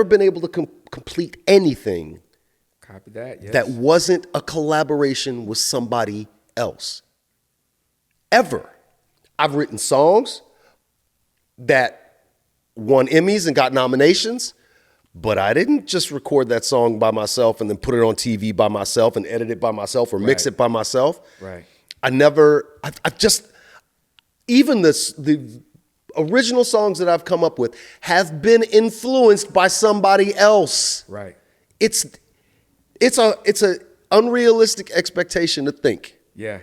been able to complete anything Copy that, yes. that wasn't a collaboration with somebody else. Ever. I've written songs. that won Emmys and got nominations, but I didn't just record that song by myself and then put it on TV by myself and edit it by myself or mix it by myself. Right. I've just, even the original songs that I've come up with have been influenced by somebody else. Right. It's a unrealistic expectation to think Yeah.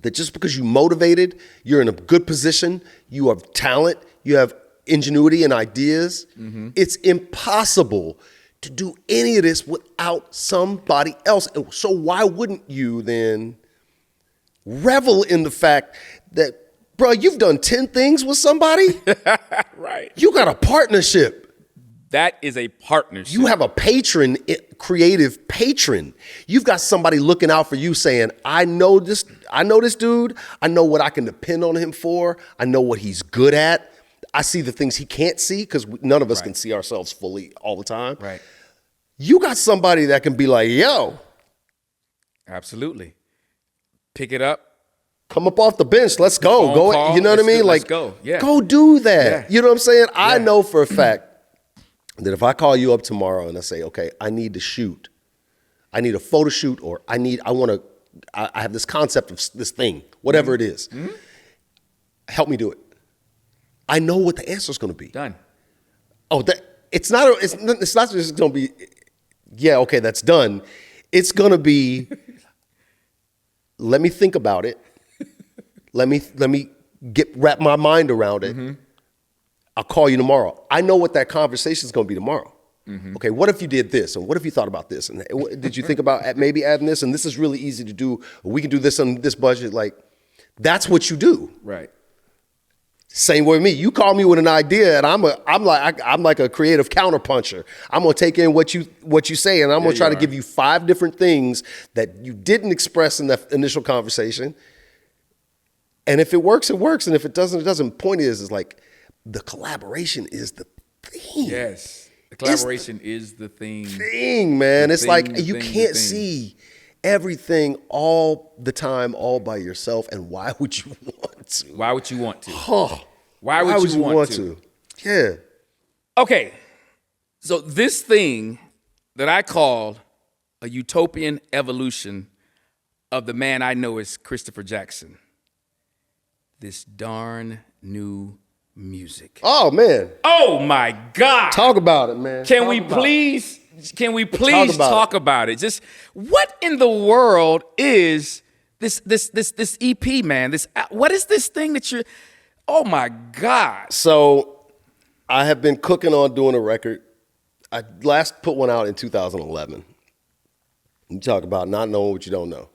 that just because you're motivated, you're in a good position, you have talent, you have ingenuity and ideas, it's impossible to do any of this without somebody else. And so why wouldn't you then revel in the fact that, bro, you've done 10 things with somebody? Right. You got a partnership. That is a partnership. You have a patron, creative patron. You've got somebody looking out for you saying, I know this dude. I know what I can depend on him for. I know what he's good at. I see the things he can't see because none of us can see ourselves fully all the time. Right. You got somebody that can be like, yo, Absolutely. Pick it up. come up off the bench. Let's go. Phone Go. call. You know what I Let's mean? go. Like, Let's go. Yeah. go do that. Yeah. You know what I'm saying? I Yeah. know for a fact that if I call you up tomorrow and I say, okay, I need to shoot, I need a photo shoot, or I have this concept of this thing, whatever it is. Help me do it. I know what the answer is going to be. Done. Oh, it's not just going to be, yeah, okay, that's done. It's going to be, let me think about it. Let me wrap my mind around it. I'll call you tomorrow. I know what that conversation is going to be tomorrow. Okay, what if you did this? And what if you thought about this? And did you think about maybe adding this? And this is really easy to do. We can do this on this budget. Like, that's what you do. Right. Same way with me. You call me with an idea, and I'm like a creative counterpuncher. I'm gonna take in what you say, and I'm gonna try to give you 5 different things that you didn't express in that initial conversation. And if it works, it works, and if it doesn't, it doesn't. Point is like the collaboration is the thing. Yes. The collaboration is the thing. Thing, man. It's like you the can't thing. see everything all the time, all by yourself. And why would you want to? Why would you want to? Oh, Why would you want to? Yeah. Okay. So this thing that I call a utopian evolution of the man I know as Christopher Jackson. This darn new music. Oh man. Oh my God. Talk about it, man. Can we please talk about it? Just what in the world is this EP, man? What is this thing that you're, oh my God. So I have been cooking on doing a record. I last put one out in 2011. You talk about not knowing what you don't know.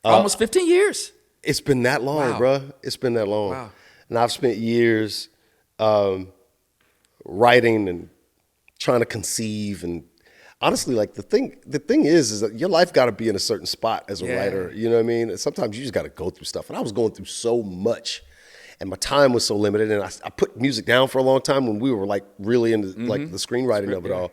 Almost 15 years. It's been that long, Wow. bruh. It's been that long. Wow. And I've spent years writing and trying to conceive. And honestly, like the thing is that your life got to be in a certain spot as a writer. You know what I mean? And sometimes you just got to go through stuff. And I was going through so much. And my time was so limited. And I put music down for a long time when we were like really into like the screenwriting of it all.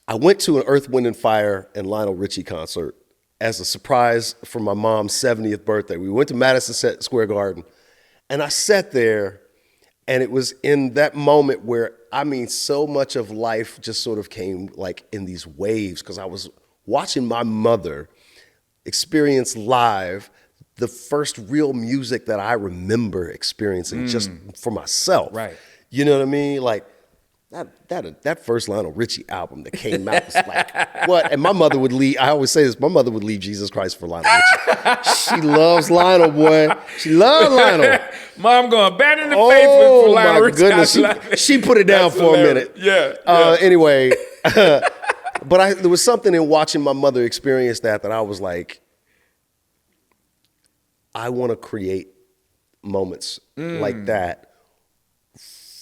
I went to an Earth, Wind, and Fire and Lionel Richie concert as a surprise for my mom's 70th birthday. We went to Madison Square Garden, and I sat there, and it was in that moment where, I mean, so much of life just sort of came like in these waves, because I was watching my mother experience live the first real music that I remember experiencing just for myself. Right. You know what I mean? Like, that first Lionel Richie album that came out was like, what? And my mother would leave, I always say this, my mother would leave Jesus Christ for Lionel Richie. She loves Lionel, boy. She loves Lionel. Mom going abandon the faith for Lionel my Richie. goodness. She put it down for hilarious. a minute. Anyway, but there was something in watching my mother experience that I was like, I want to create moments like that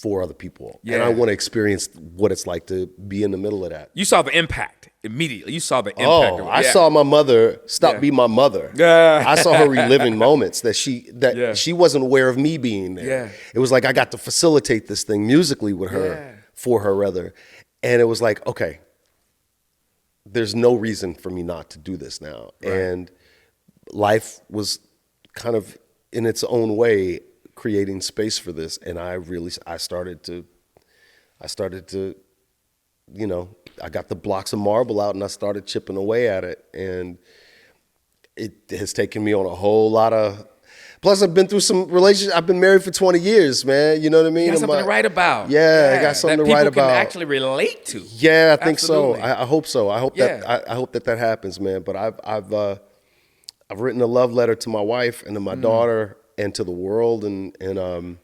for other people. Yeah. And I want to experience what it's like to be in the middle of that. You saw the impact immediately. You saw the impact. Oh, of it. I saw my mother stop being my mother. Yeah. I saw her reliving moments that she wasn't aware of me being there. Yeah. It was like I got to facilitate this thing musically with her, for her rather. And it was like, okay, there's no reason for me not to do this now. Right. And life was kind of in its own way creating space for this, and I started to, you know, I got the blocks of marble out and I started chipping away at it, and it has taken me on a whole lot of. Plus, I've been through some relationships. I've been married for 20 years, man. You know what I mean? You got something to write about. Yeah, I got something to write about. That people can actually relate to. Yeah, I think Absolutely. so. I hope so. I hope that happens, man. But I've written a love letter to my wife and to my daughter and to the world, and I'm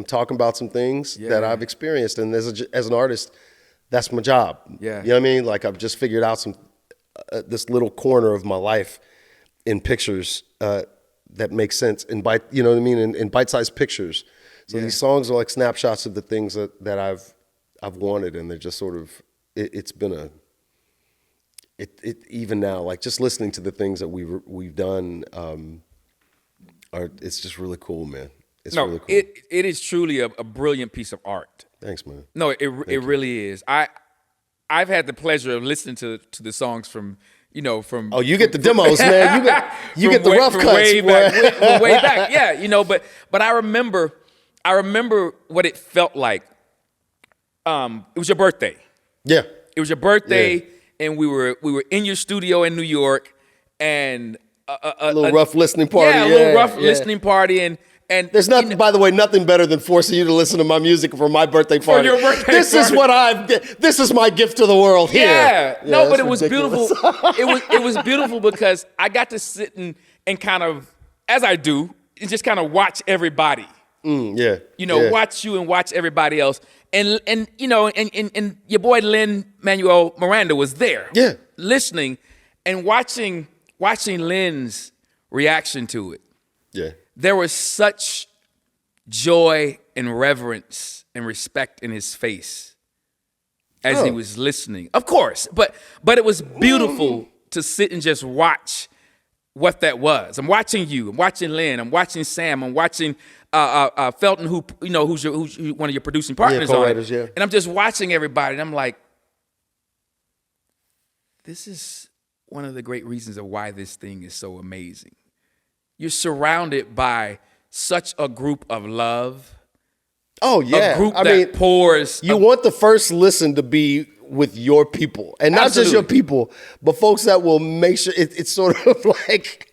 talking about some things that I've experienced. And as an artist, that's my job. Yeah. You know what I mean? Like, I've just figured out this little corner of my life in pictures that makes sense in you know what I mean? In bite-sized pictures. So these songs are like snapshots of the things that I've wanted, and they're just sort of, it's been even now, like just listening to the things that we've done, it's just really cool, man. It's really cool. It is truly a brilliant piece of art. Thanks, man. No, it really is. I've had the pleasure of listening to the songs from. Oh, you get the demos, man. You get the rough cuts, way back. Yeah, but I remember what it felt like. It was your birthday. Yeah. It was your birthday, and we were in your studio in New York, and a little rough listening party. Yeah, a little rough listening party, and there's nothing, by the way, nothing better than forcing you to listen to my music for my birthday party. For your birthday this party. This is my gift to the world here. Yeah. No, but it was ridiculous. beautiful. It was beautiful because I got to sit and kind of, as I do, and just kind of watch everybody. Watch you and watch everybody else. And your boy Lin-Manuel Miranda was there. Yeah. Listening and watching Lin's reaction to it. Yeah. There was such joy and reverence and respect in his face as he was listening. Of course, but it was beautiful to sit and just watch what that was. I'm watching you. I'm watching Lynn. I'm watching Sam. I'm watching Felton, who's one of your producing partners on it. Yeah. And I'm just watching everybody, and I'm like, this is one of the great reasons of why this thing is so amazing. You're surrounded by such a group of love. Oh, yeah. A group that pours. You want the first listen to be with your people. And not just your people, but folks that will make sure it's sort of like,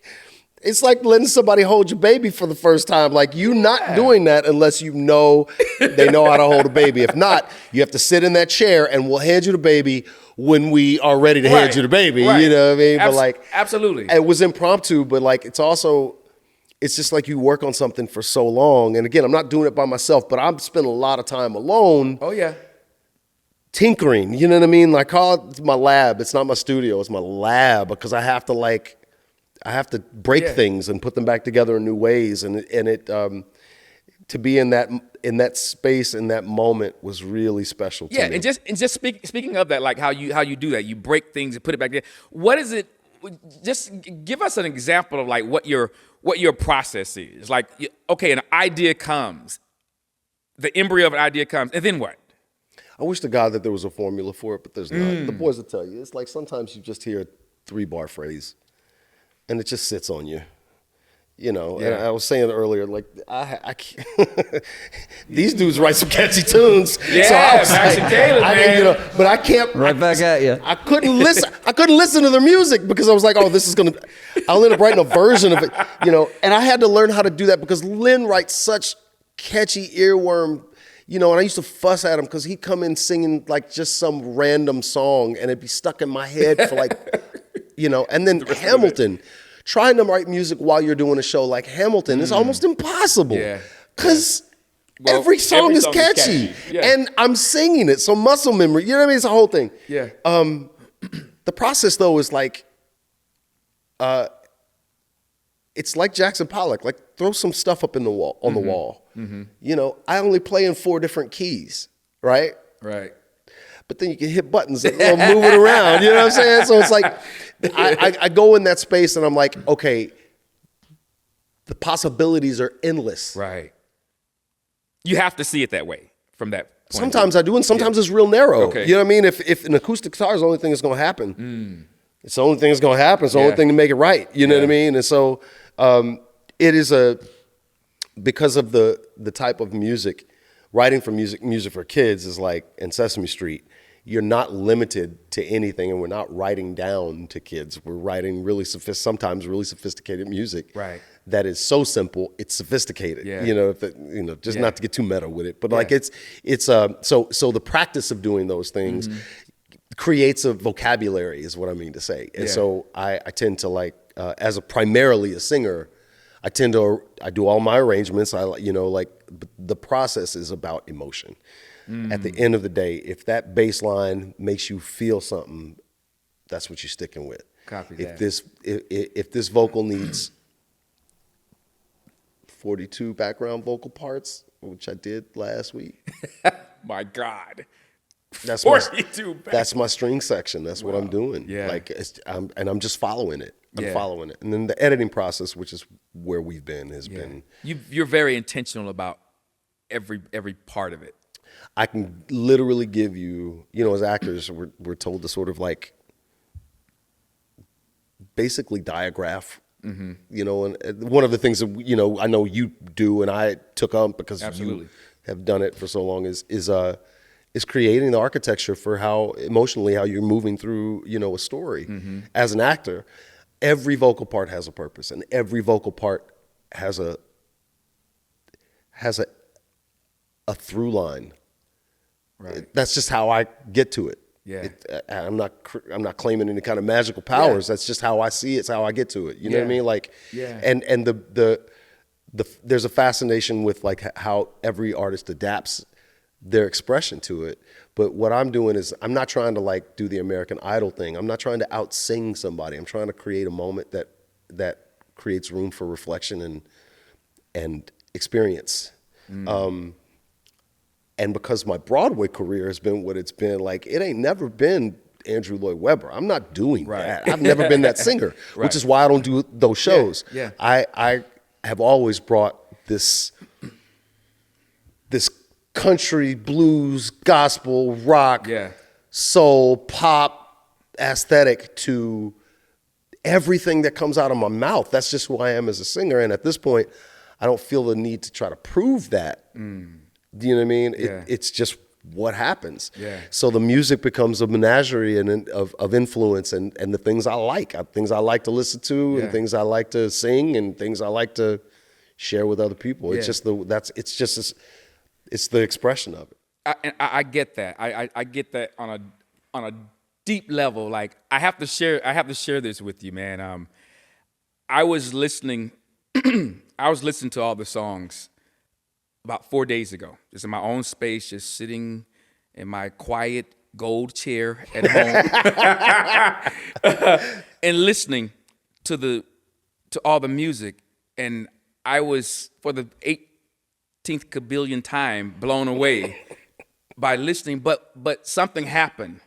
it's like letting somebody hold your baby for the first time. Like, you not doing that unless you know they know how to hold a baby. If not, you have to sit in that chair and we'll hand you the baby when we are ready to hand you the baby. Right. You know what I mean? But like, absolutely. It was impromptu, but like, it's just like you work on something for so long. And again, I'm not doing it by myself, but I'm spending a lot of time alone. Oh, yeah. Tinkering, you know what I mean? Like, call it my lab. It's not my studio, it's my lab, because I have to break things and put them back together in new ways. And to be in that space in that moment was really special to me. Yeah, and just speaking of that, like how you do that, you break things and put it back there. What is it? Just give us an example of like what your process is. Like, okay, an idea comes, the embryo of an idea comes, and then what? I wish to God that there was a formula for it, but there's not. The boys will tell you. It's like sometimes you just hear a 3-bar phrase, and it just sits on you. And I was saying earlier, like, I can't. These dudes write some catchy tunes. Yeah, so I was Max and Caleb, man. But I can't. Right back at you. I couldn't listen to their music because I was like, oh, I'll end up writing a version of it, And I had to learn how to do that because Lynn writes such catchy earworm. And I used to fuss at him because he'd come in singing like just some random song and it'd be stuck in my head for like, and then Hamilton. Trying to write music while you're doing a show like Hamilton is almost impossible. Yeah. Because every song is catchy. Yeah. And I'm singing it. So muscle memory, you know what I mean? It's a whole thing. Yeah. The process though is like, it's like Jackson Pollock, like throw some stuff up on the wall. Mm-hmm. I only play in 4 different keys, right? Right. But then you can hit buttons and move it around. You know what I'm saying? So it's like, I go in that space and I'm like, okay, the possibilities are endless. Right. You have to see it that way from that point. Sometimes I do, and sometimes it's real narrow. Okay. You know what I mean? If an acoustic guitar is the only thing that's going to happen, it's the only thing that's going to happen. It's the only thing to make it right. You know what I mean? And so it is because of the type of music, writing for music for kids is like in Sesame Street. You're not limited to anything, and we're not writing down to kids. We're writing sometimes really sophisticated music. Right. That is so simple, it's sophisticated. Yeah. Just not to get too meta with it, but like Yeah. so the practice of doing those things creates a vocabulary, is what I mean to say. And Yeah. so I tend to like, as primarily a singer, I do all my arrangements. The process is about emotion. At the end of the day, if that bass line makes you feel something, that's what you're sticking with. Copy If that. if this vocal needs 42 background vocal parts, which I did last week, My God. that's 42 that's my string section. That's what I'm doing. Yeah. Like I'm just following it. I'm Yeah. following it, and then the editing process, which is where we've been, has been. You're very intentional about every part of it. I can literally give you, as actors, we're told to sort of like basically diagraph, and one of the things that, I know you do and I took up because Absolutely. you have done it for so long is creating the architecture for how you're moving through, a story. As an actor, every vocal part has a purpose, and every vocal part has a through line. Right. That's just how I get to it. Yeah. I'm not claiming any kind of magical powers. Yeah. That's just how I see it. It's how I get to it. You know what I Yeah. mean? Like, Yeah. And there's a fascination with like how every artist adapts their expression to it. But what I'm doing is I'm not trying to like do the American Idol thing. I'm not trying to out-sing somebody. I'm trying to create a moment that creates room for reflection and experience. And because my Broadway career has been what it's been, like it ain't never been Andrew Lloyd Webber. I'm not doing that. I've never been that singer, which is why I don't do those shows. Yeah. I have always brought this country, blues, gospel, rock, soul, pop aesthetic to everything that comes out of my mouth. That's just who I am as a singer. And at this point, I don't feel the need to try to prove that. Do you know what I mean? Yeah. It's just what happens. Yeah. So the music becomes a menagerie of influence and the things I like, things I like to listen to, Yeah. and things I like to sing, and things I like to share with other people. It's Yeah. it's the expression of it. I get that. I get that on a deep level. Like I have to share this with you, man. I was listening to all the songs about 4 days ago, just in my own space, just sitting in my quiet gold chair at home and listening to all the music. And I was, for the 18th kabillion time, blown away by listening. But something happened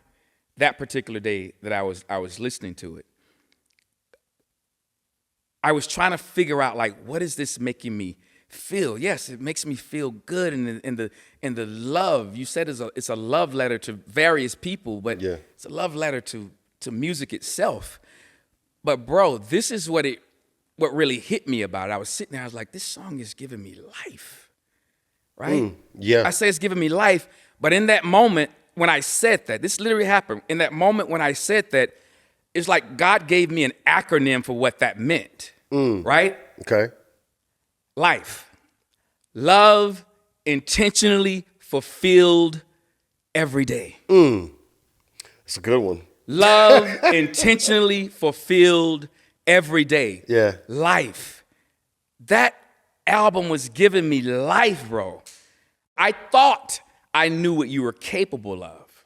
that particular day that I was listening to it. I was trying to figure out, like, what is this making me feel? Yes, it makes me feel good, and the love you said it's a love letter to various people, but it's a love letter to music itself. But bro, this is what really hit me about it. I was sitting there, I was like, this song is giving me life, right? Yeah. I say it's giving me life, but in that moment when I said that, this literally happened. In that moment when I said that, it's like God gave me an acronym for what that meant, right? Okay. Life. Love intentionally fulfilled every day. It's a good one. Love intentionally fulfilled every day. Yeah. Life. That album was giving me life, bro. I thought I knew what you were capable of.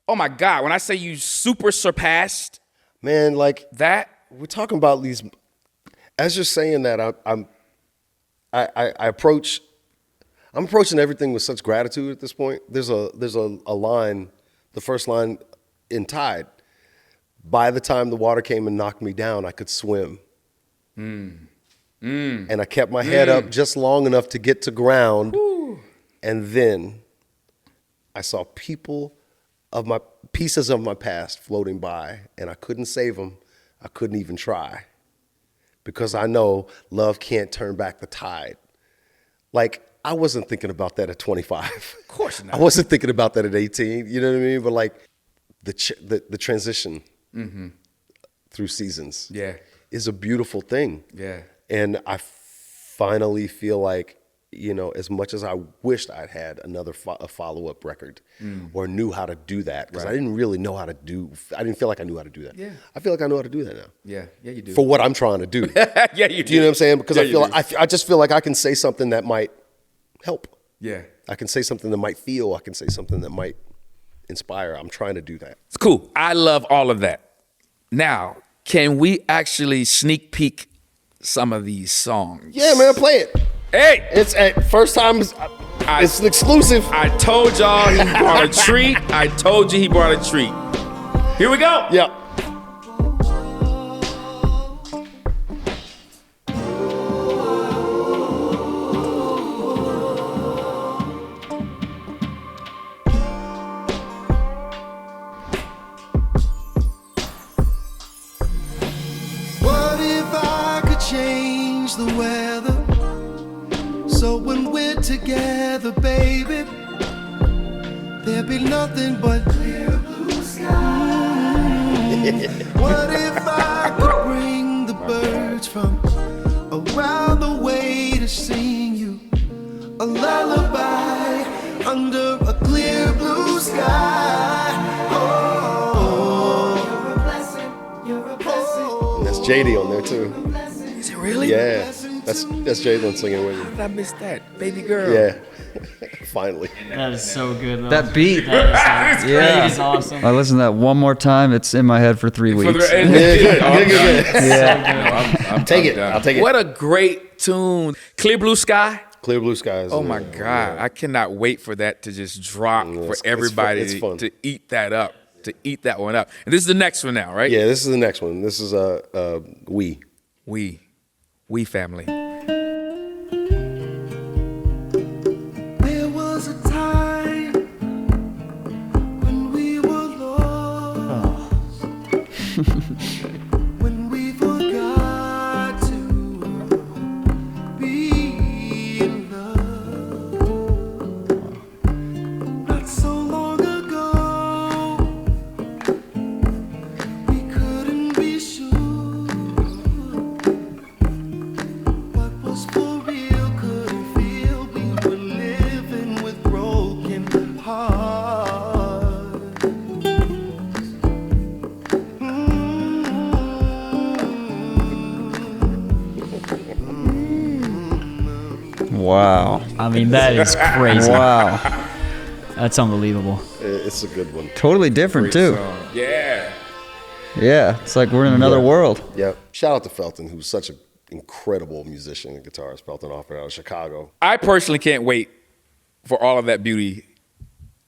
Oh my God, when I say you super surpassed Man, like that. we're talking about these. As you're saying that, I'm approaching everything with such gratitude at this point. There's a line, the first line in Tide. By the time the water came and knocked me down, I could swim. And I kept my head up just long enough to get to ground. And then I saw pieces of my past floating by, and I couldn't save them. I couldn't even try. because I know love can't turn back the tide. Like, I wasn't thinking about that at 25. Of course not. I wasn't thinking about that at 18. You know what I mean? But like the transition through seasons is a beautiful thing. Yeah. And I finally feel like, you know, as much as I wished I'd had another a follow-up record or knew how to do that, because I didn't really know how to I didn't feel like I knew how to do that. Yeah. I feel like I know how to do that now. Yeah, you do. For what I'm trying to do. Yeah, you do. Do you know what I'm saying? Because Yeah, I feel like I just feel like I can say something that might help. Yeah. I can say something that might feel. I can say something that might inspire. I'm trying to do that. It's cool. I love all of that. Now, can we actually sneak peek some of these songs? Yeah, man, play it. Hey! It's at first time. It's an exclusive. I told y'all he brought a treat. I told you he brought a treat. Here we go. Yeah. What if I could change the weather? So when we're together, baby, there'd be nothing but clear blue sky. What if I could bring the birds from around the way to sing you a lullaby under a clear blue sky? Oh, you're a blessing, you're a blessing. And that's JD on there too. Is it really? Yeah. That's Jalen singing with How you. did I miss that? Baby girl. Yeah. Finally. That is so good, though. That beat. That is Yeah. awesome. I listened to that one more time. It's in my head for 3 weeks. Good. Yeah. Take it. I'll take it. What a great tune. Clear Blue Sky. Clear Blue Skies. Oh my God. I cannot wait for that to just drop for it's everybody fun. It's fun. to eat that up, to eat that one up. And this is the next one now, right? Yeah, this is the next one. This is We. We family. There was a time when we were lost, when we forgot to be in love. Not so long ago, we couldn't be sure. What was for real, couldn't feel. We were living with broken hearts. Wow. I mean, that is crazy. Wow. That's unbelievable. It's a good one. Totally different, too. Yeah. Yeah. It's like we're in another world. Yeah. Shout out to Felton, who's such an incredible musician and guitarist. Felton Hoffman out of Chicago. I personally can't wait for all of that beauty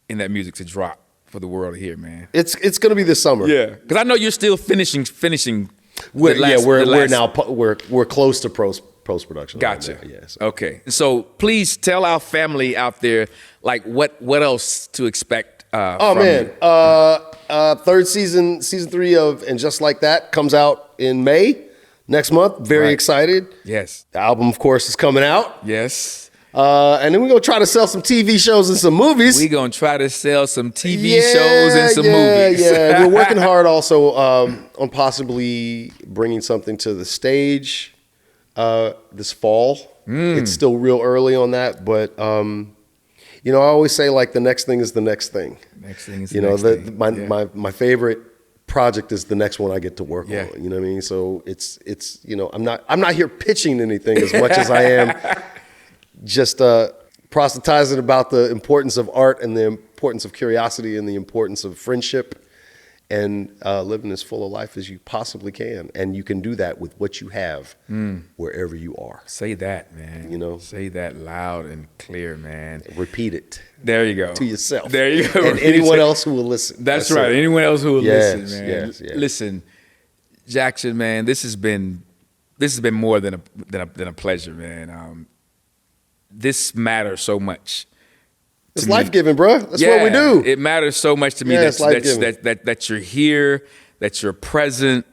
in that music to drop for the world to hear, man. It's going to be this summer. Yeah. Because I know you're still finishing. We're we're now we're close to post production. Gotcha. Right now. Yeah. So. Okay. So please tell our family out there, like, what else to expect. Oh from man, you. third season 3 of And Just Like That comes out in May next month. Very Right. excited. Yes. The album, of course, is coming out. Yes. And then we're gonna try to sell some TV shows and some movies. We're going to try to sell some TV shows and some movies. Yeah, we're working hard also on possibly bringing something to the stage this fall. It's still real early on that, but you know, I always say, like, the next thing is the next thing. Next thing is You the know, next thing. my favorite project is the next one I get to work Yeah. on. You know what I mean? So it's you know, I'm not here pitching anything as much as I am just proselytizing about the importance of art and the importance of curiosity and the importance of friendship and living as full a life as you possibly can. And you can do that with what you have wherever you are. Say that, man. You know? Say that loud and clear, man. Repeat it There you go. to yourself. There you go. And anyone else who will listen. That's right. it. Anyone else who will Yes, listen, man. yes, yes. Listen, Jackson, man, this has been more than a pleasure, man. This matters so much. It's to me. life-giving, bro. That's what we do. It matters so much to me Yeah, it's life-giving. that you're here, that you're present,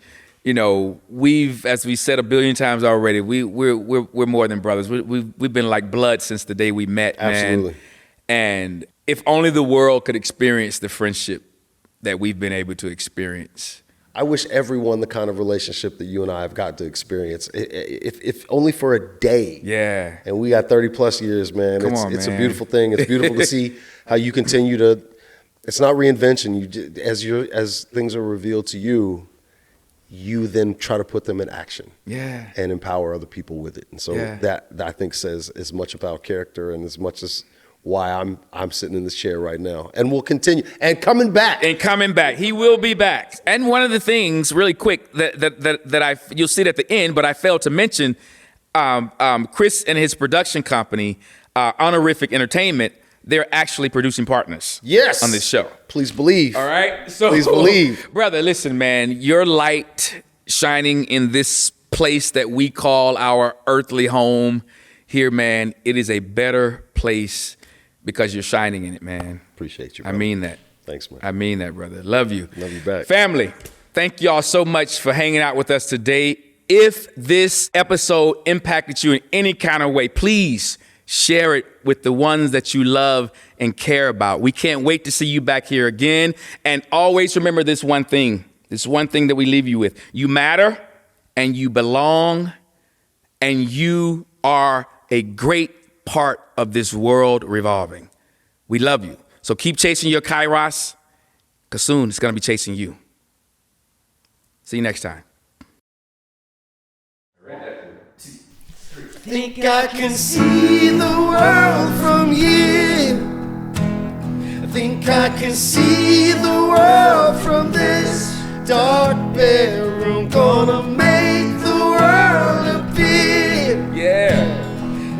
we've, as we said a billion times already, we're more than brothers. We've been like blood since the day we met, man. Absolutely. And if only the world could experience the friendship that we've been able to experience. I wish everyone the kind of relationship that you and I have got to experience, if only for a day. Yeah. And we got 30 plus years, man. Come It's on, a man. beautiful thing. It's beautiful to see how you continue to. It's not reinvention. As things are revealed to you, you then try to put them in action. Yeah. And empower other people with it. And so Yeah. that I think says as much about character and as much as why I'm sitting in this chair right now. And we'll continue. And coming back. He will be back. And one of the things, really quick, that you'll see it at the end, but I failed to mention, Chris and his production company, Honorific Entertainment, they're actually producing partners. Yes. On this show. Please believe. All right? So, Please believe. Brother, listen, man, your light shining in this place that we call our earthly home here, man, it is a better place because you're shining in it, man. Appreciate you, I brother. mean that. Thanks, man. I mean that, brother. Love you. Love you back. Family, thank y'all so much for hanging out with us today. If this episode impacted you in any kind of way, please share it with the ones that you love and care about. We can't wait to see you back here again. And always remember this one thing that we leave you with. You matter and you belong and you are a great part of this world revolving. We love you. So keep chasing your Kairos, because soon it's going to be chasing you. See you next time. Think I can see the world from here. I think I can see the world from this dark bedroom. Gonna make the world appear. Yeah.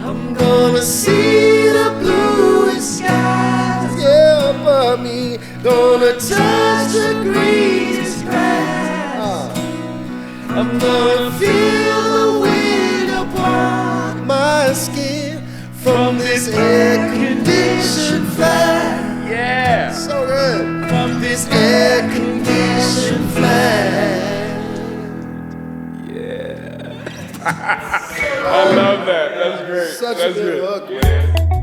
I'm gonna see the bluest skies, yeah, above me. Gonna touch the greenest grass. I'm gonna feel the wind upon my skin from this air-conditioned flat. Yeah. So good. From this air-conditioned flat. I love that. That's great. Such That's a good good. hook, man.